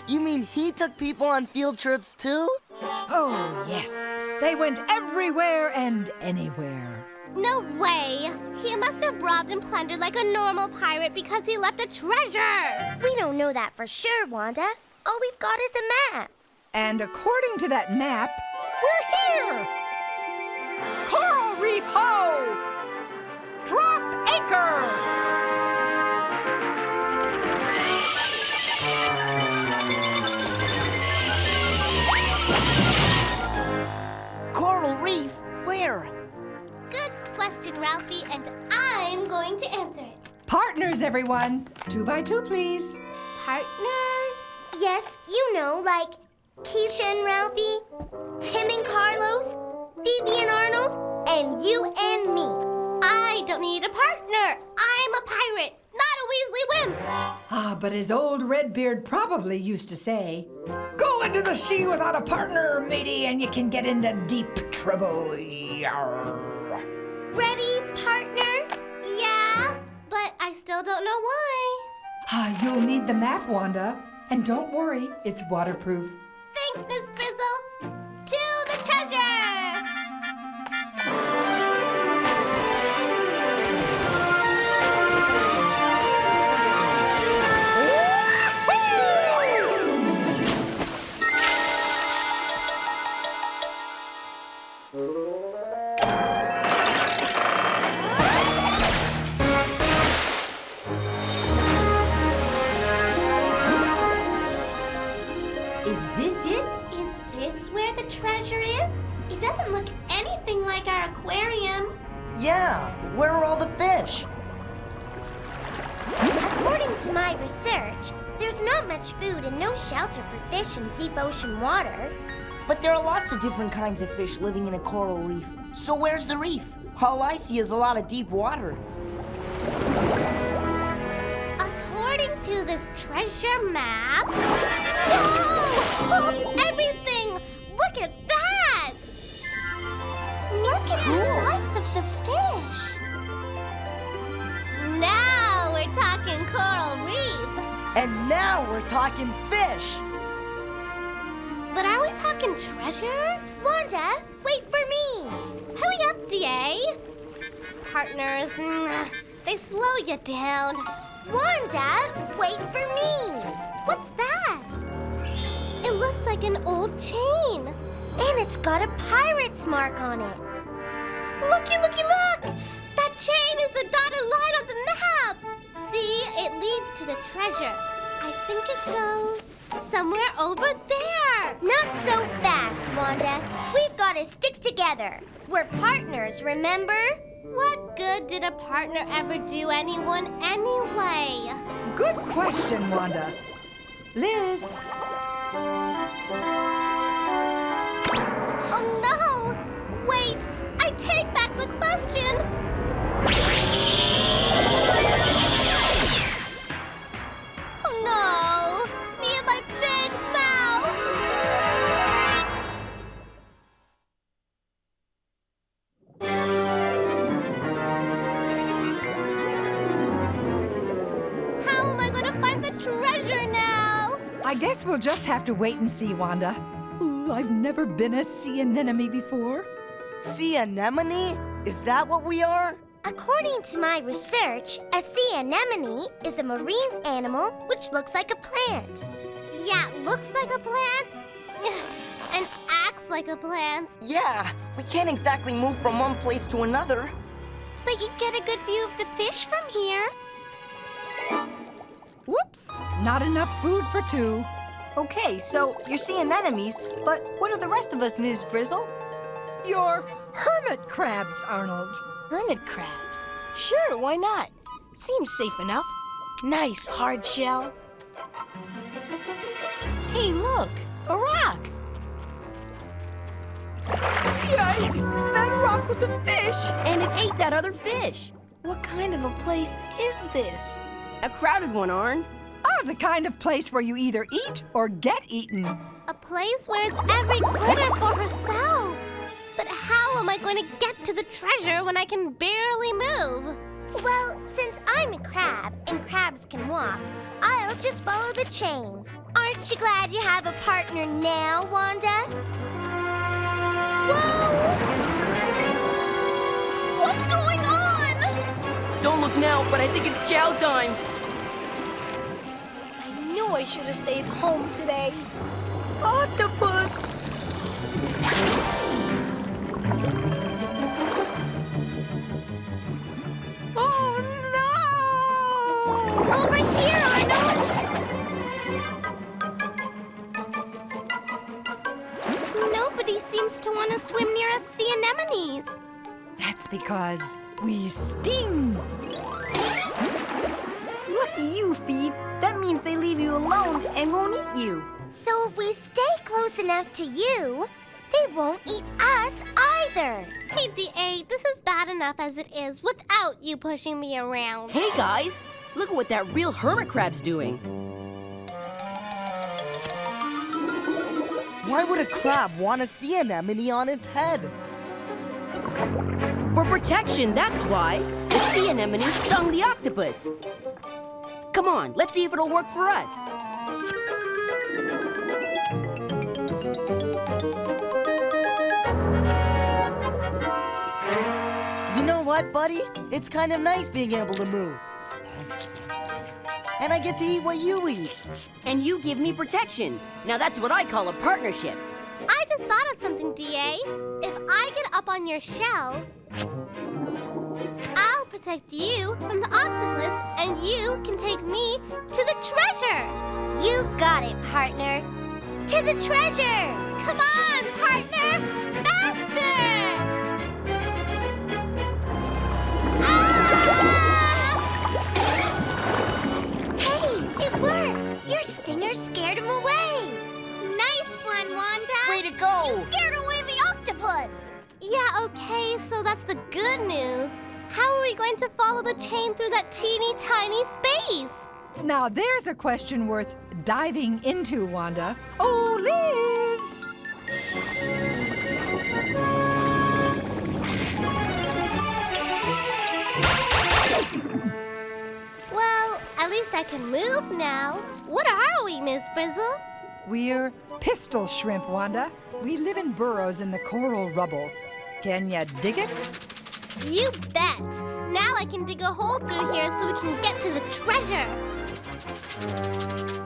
You mean he took people on field trips too? Oh, yes. They went everywhere and anywhere. No way! He must have robbed and plundered like a normal pirate because he left a treasure! We don't know that for sure, Wanda. All we've got is a map. And according to that map, we're here! Coral Reef ho! Drop anchor! Coral Reef? Where? Good question, Ralphie, and I'm going to answer it. Partners, everyone. 2 by 2, please. Partners? Yes, you know, like Keisha and Ralphie, Tim and Carlos, Phoebe and Arnold, and you and me. I don't need a partner. I'm a pirate, not a Weasley wimp. Ah, but as old Redbeard probably used to say, go into the sea without a partner, matey, and you can get into deep trouble. Yarr. Ready, partner? Yeah, but I still don't know why. Ah, you'll need the map, Wanda. And don't worry, it's waterproof. Thanks, Miss Frizzle. To the treasure! Is this it? Is this where the treasure is? It doesn't look anything like our aquarium. Yeah, where are all the fish? According to my research, there's not much food and no shelter for fish in deep ocean water. But there are lots of different kinds of fish living in a coral reef. So where's the reef? All I see is a lot of deep water. According to this treasure map... Whoa! Hold everything! Look at that! Look at the size of the fish! Now we're talking coral reef. And now we're talking fish. But are we talking treasure? Wanda, wait for me. Hurry up, DA. Partners, they slow you down. Wanda, wait for me. What's that? It looks like an old chain. And it's got a pirate's mark on it. Looky, looky, look! That chain is the dotted line on the map. See, it leads to the treasure. I think it goes somewhere over there. Not so fast, Wanda. We've got to stick together. We're partners, remember? What good did a partner ever do anyone anyway? Good question, Wanda. Liz. Oh no! Wait, I take back the question. Oh no! Me and my big mouth! How am I going to find the treasure now? I guess we'll just have to wait and see, Wanda. Ooh, I've never been a sea anemone before. Sea anemone? Is that what we are? According to my research, a sea anemone is a marine animal which looks like a plant. Yeah, looks like a plant and acts like a plant. Yeah, we can't exactly move from one place to another. But you get a good view of the fish from here. Whoops, not enough food for two. Okay, so you're seeing enemies, but what are the rest of us, Ms. Frizzle? You're hermit crabs, Arnold. Hermit crabs? Sure, why not? Seems safe enough. Nice hard shell. Hey, look, a rock. Yikes! That rock was a fish! And it ate that other fish. What kind of a place is this? A crowded one, Arn. The kind of place where you either eat or get eaten. A place where it's every critter for herself. But how am I going to get to the treasure when I can barely move? Well, since I'm a crab and crabs can walk, I'll just follow the chain. Aren't you glad you have a partner now, Wanda? Whoa! What's going on? Don't look now, but I think it's chow time. I knew I should have stayed home today. Octopus! Oh no! Over here, Arnold! Nobody seems to want to swim near us sea anemones. That's because we sting. Lucky you, Phoebe. That means they leave you alone and won't eat you. So if we stay close enough to you, they won't eat us either. Hey, D.A., this is bad enough as it is without you pushing me around. Hey, guys, look at what that real hermit crab's doing. Why would a crab want a sea anemone on its head? For protection, that's why. The sea anemone stung the octopus. Come on, let's see if it'll work for us. You know what, buddy? It's kind of nice being able to move. And I get to eat what you eat. And you give me protection. Now that's what I call a partnership. I just thought of something, D.A. If I get up on your shell, I'll protect you from the octopus, and you can take me to the treasure. You got it, partner. To the treasure! Come on, partner! Faster! Hey, it worked! Your stinger scared him away. Nice one, Wanda! Way to go! You scared away the octopus! Yeah, okay, so that's the good news. How are we going to follow the chain through that teeny tiny space? Now there's a question worth diving into, Wanda. Oh, Liz! Well, at least I can move now. What are we, Miss Frizzle? We're pistol shrimp, Wanda. We live in burrows in the coral rubble. Can ya dig it? You bet. Now I can dig a hole through here so we can get to the treasure.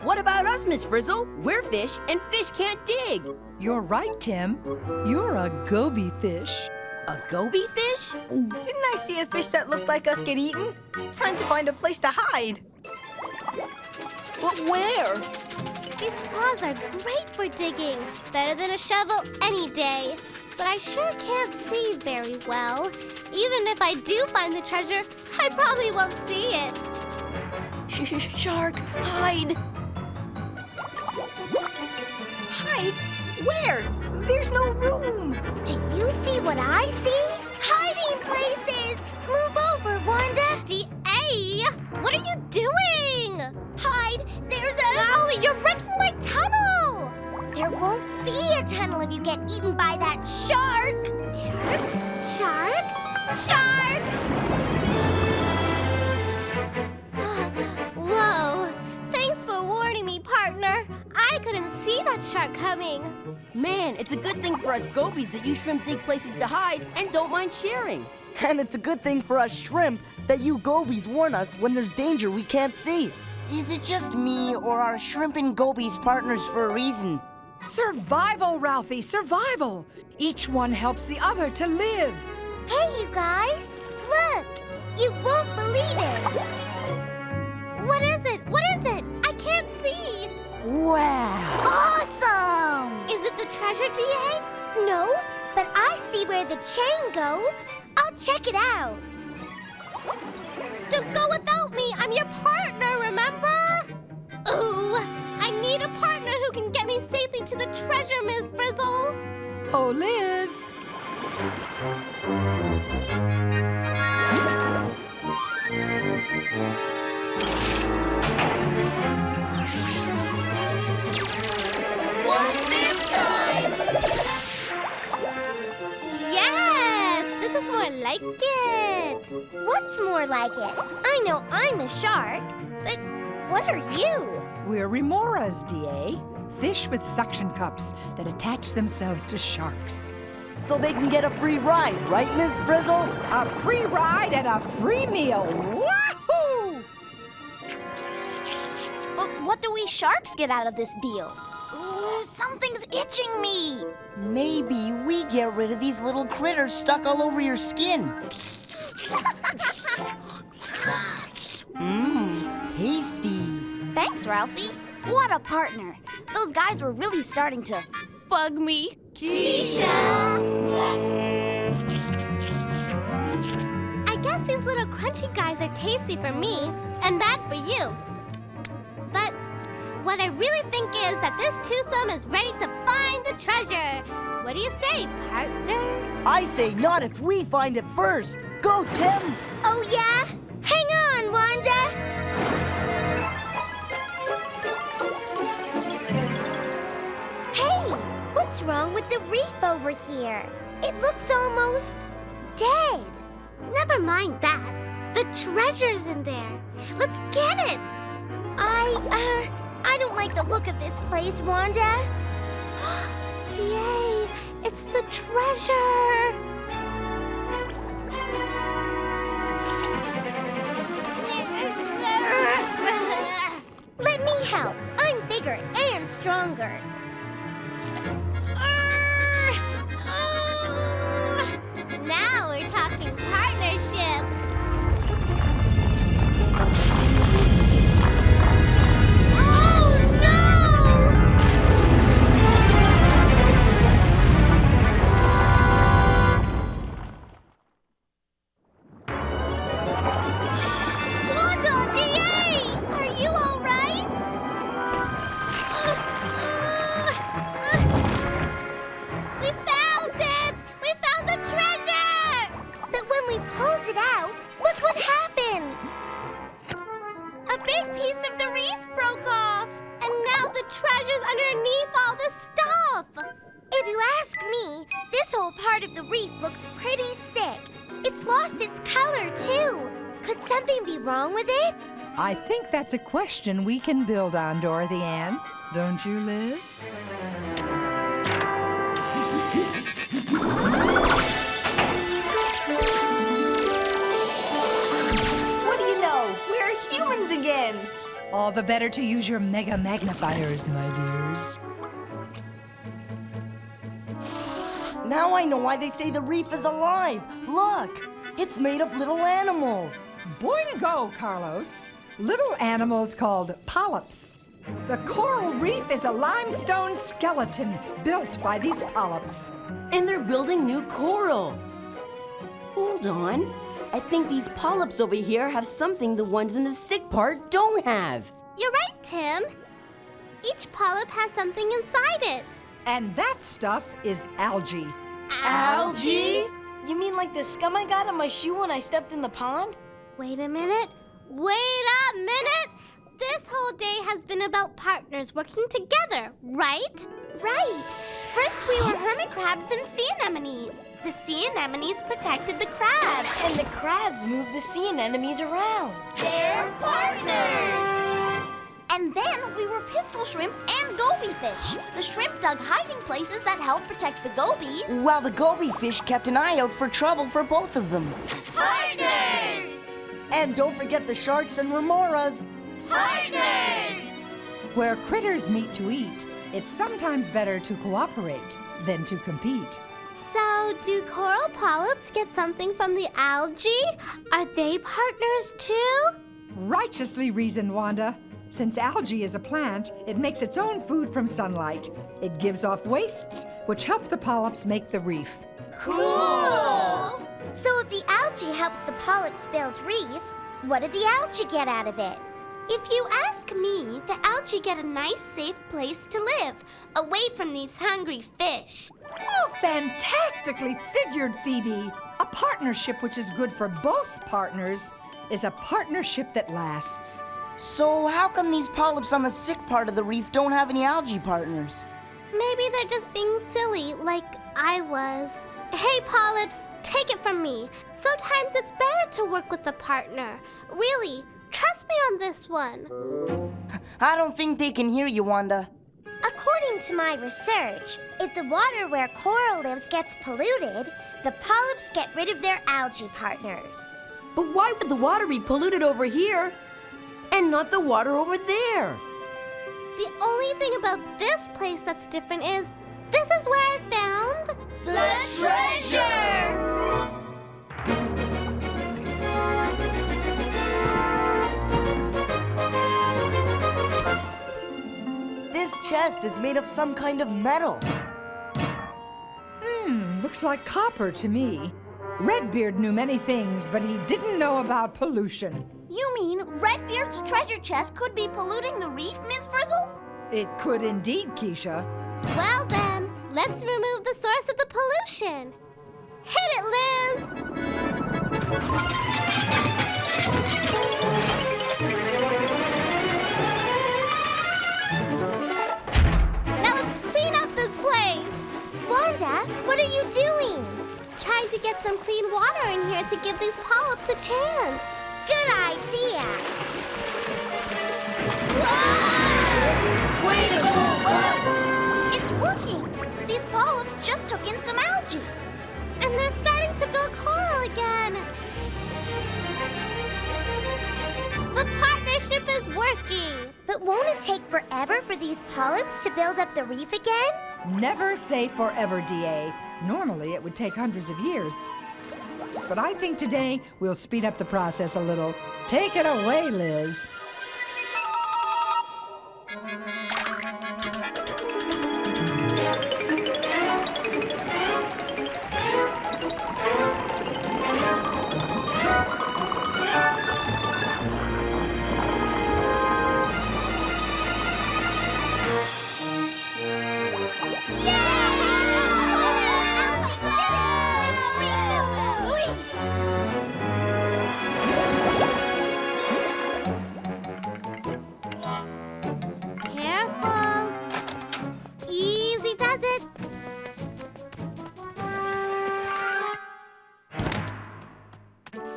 What about us, Miss Frizzle? We're fish, and fish can't dig. You're right, Tim. You're a goby fish. A goby fish? Didn't I see a fish that looked like us get eaten? Time to find a place to hide. But where? These claws are great for digging. Better than a shovel any day. But I sure can't see very well. Even if I do find the treasure, I probably won't see it. Shark, hide. Hide? Where? There's no room. Do you see what I see? Hiding places! Move over, Wanda! D.A., what are you doing? Hide! There's a... Golly, you're wrecking my tunnel! There won't be a tunnel if you get eaten by that shark! Shark? Shark? Shark! Whoa! Thanks for warning me, partner. I couldn't see that shark coming. Man, it's a good thing for us gobies that you shrimp dig places to hide and don't mind sharing. And it's a good thing for us shrimp that you gobies warn us when there's danger we can't see. Is it just me, or are shrimp and gobies partners for a reason? Survival, Ralphie, survival. Each one helps the other to live. Hey, you guys! Look! You won't believe it! What is it? What is it? I can't see! Wow! Awesome! Is it the treasure, DA? No, but I see where the chain goes. I'll check it out. Don't go without me. I'm your partner, remember? Ooh, I need a partner who can get me safely to the treasure, Ms. Frizzle. Oh, Liz. What's this time? Yes, this is more like it. What's more like it? I know I'm a shark, but what are you? We're remoras, DA. Fish with suction cups that attach themselves to sharks. So they can get a free ride, right, Miss Frizzle? A free ride and a free meal. Wahoo! What do we sharks get out of this deal? Ooh, something's itching me. Maybe we get rid of these little critters stuck all over your skin. Mmm, tasty. Thanks, Ralphie. What a partner. Those guys were really starting to bug me. I guess these little crunchy guys are tasty for me and bad for you. But what I really think is that this twosome is ready to find the treasure. What do you say, partner? I say not if we find it first. Go, Tim! Oh, yeah? Hang on, Wanda. Hey, what's wrong with the reef over here? It looks almost dead. Never mind that. The treasure's in there. Let's get it. I don't like the look of this place, Wanda. Yay, it's the treasure. Let me help. I'm bigger and stronger. Now we're talking partnership. Oh no! Wanda, DA! Are you all right? We found it! We found the treasure! But when we pulled it out, look what happened! A big piece of the reef broke off! And now the treasure's underneath all the stuff! If you ask me, this whole part of the reef looks pretty sick. It's lost its color, too. Could something be wrong with it? I think that's a question we can build on, Dorothy Ann. Don't you, Liz? What do you know? We're humans again. All the better to use your mega magnifiers, my dears. Now I know why they say the reef is alive. Look, it's made of little animals. Boingo, Carlos. Little animals called polyps. The coral reef is a limestone skeleton built by these polyps. And they're building new coral. Hold on. I think these polyps over here have something the ones in the sick part don't have. You're right, Tim. Each polyp has something inside it. And that stuff is algae. Algae? You mean like the scum I got on my shoe when I stepped in the pond? Wait a minute. Wait a minute! This whole day has been about partners working together, right? Right. First we were hermit crabs and sea anemones. The sea anemones protected the crabs. And the crabs moved the sea anemones around. They're partners! And then we were pistol shrimp and goby fish. The shrimp dug hiding places that helped protect the gobies. While the goby fish kept an eye out for trouble for both of them. Partners! And don't forget the sharks and remoras. Partners! Where critters meet to eat, it's sometimes better to cooperate than to compete. So, do coral polyps get something from the algae? Are they partners too? Righteously reasoned, Wanda. Since algae is a plant, it makes its own food from sunlight. It gives off wastes, which help the polyps make the reef. Cool! So if the algae helps the polyps build reefs, what did the algae get out of it? If you ask me, the algae get a nice, safe place to live, away from these hungry fish. Oh, fantastically figured, Phoebe. A partnership which is good for both partners is a partnership that lasts. So how come these polyps on the sick part of the reef don't have any algae partners? Maybe they're just being silly, like I was. Hey, polyps, take it from me. Sometimes it's better to work with a partner. Really, trust me on this one. I don't think they can hear you, Wanda. According to my research, if the water where coral lives gets polluted, the polyps get rid of their algae partners. But why would the water be polluted over here and not the water over there? The only thing about this place that's different is this is where I found The treasure! This chest is made of some kind of metal. Looks like copper to me. Redbeard knew many things, but he didn't know about pollution. You mean Redbeard's treasure chest could be polluting the reef, Miss Frizzle? It could indeed, Keisha. Well then, let's remove the source of the pollution. Hit it, Liz! Now let's clean up this place. Wanda, what are you doing? Trying to get some clean water in here to give these polyps a chance. Good idea. Way to go, us! It's working. These polyps just took in some algae. And they're starting to build coral again. The partnership is working. But won't it take forever for these polyps to build up the reef again? Never say forever, D.A. Normally, it would take hundreds of years. But I think today we'll speed up the process a little. Take it away, Liz. Careful. Easy does it.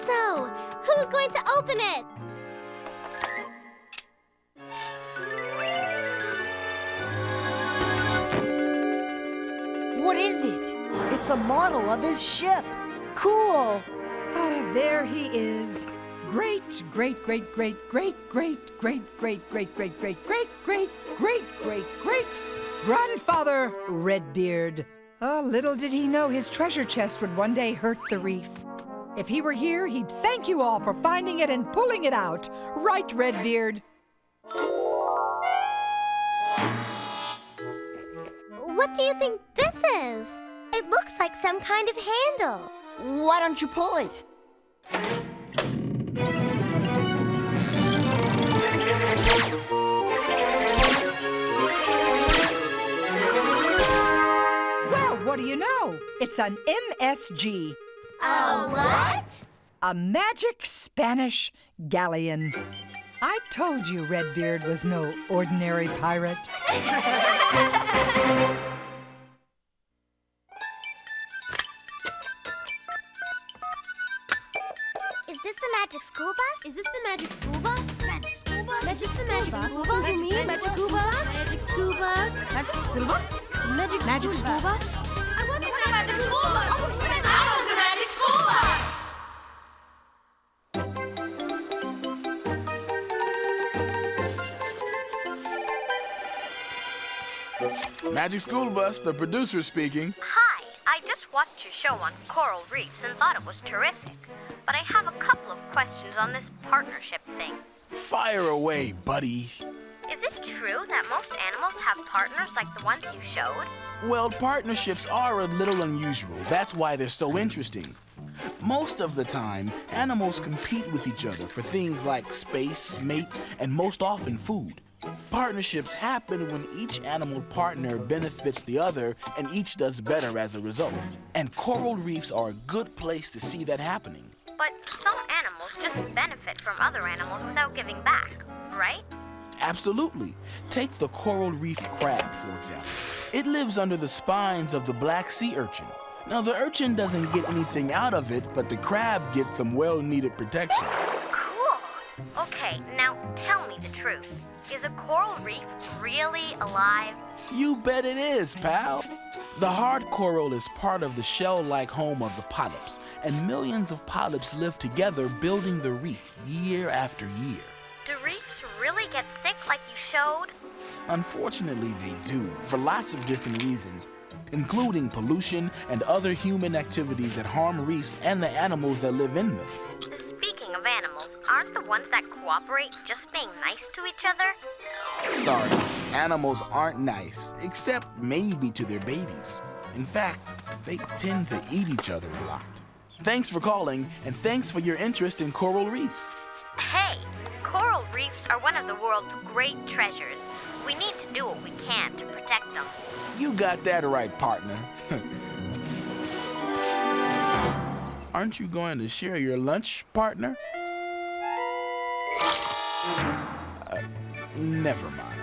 So, who's going to open it? What is it? It's a model of his ship. Cool. Ah, there he is. Great, great, great, great, great, great, great, great, great, great, great, great, great, great, great, great grandfather Redbeard. Oh, little did he know his treasure chest would one day hurt the reef. If he were here, he'd thank you all for finding it and pulling it out. Right, Redbeard? What do you think this is? It looks like some kind of handle. Why don't you pull it? Well, what do you know? It's an MSG. A what? A magic Spanish galleon. I told you Redbeard was no ordinary pirate. Is this the magic school bus? Is this the magic school bus? Magic school bus? Magic the magic school bus? You mean magic school bus? Magic school bus? Magic school bus? Magic school bus? I wonder what the magic school bus. Oh, the magic school bus! Magic School Bus, the producer speaking. Hi, I just watched your show on coral reefs and thought it was terrific. But I have a couple of questions on this partnership thing. Fire away, buddy. Is it true that most animals have partners like the ones you showed? Well, partnerships are a little unusual. That's why they're so interesting. Most of the time, animals compete with each other for things like space, mates, and most often food. Partnerships happen when each animal partner benefits the other and each does better as a result. And coral reefs are a good place to see that happening. But some animals just benefit from other animals without giving back, right? Absolutely. Take the coral reef crab, for example. It lives under the spines of the black sea urchin. Now, the urchin doesn't get anything out of it, but the crab gets some well-needed protection. Cool. Okay, now tell me the truth. Is a coral reef really alive? You bet it is, pal. The hard coral is part of the shell-like home of the polyps, and millions of polyps live together building the reef year after year. Do reefs really get sick like you showed? Unfortunately, they do, for lots of different reasons, including pollution and other human activities that harm reefs and the animals that live in them. Speaking of animals, aren't the ones that cooperate just being nice to each other? Sorry, animals aren't nice, except maybe to their babies. In fact, they tend to eat each other a lot. Thanks for calling, and thanks for your interest in coral reefs. Hey, coral reefs are one of the world's great treasures. We need to do what we can to protect them. You got that right, partner. Aren't you going to share your lunch, partner? Never mind.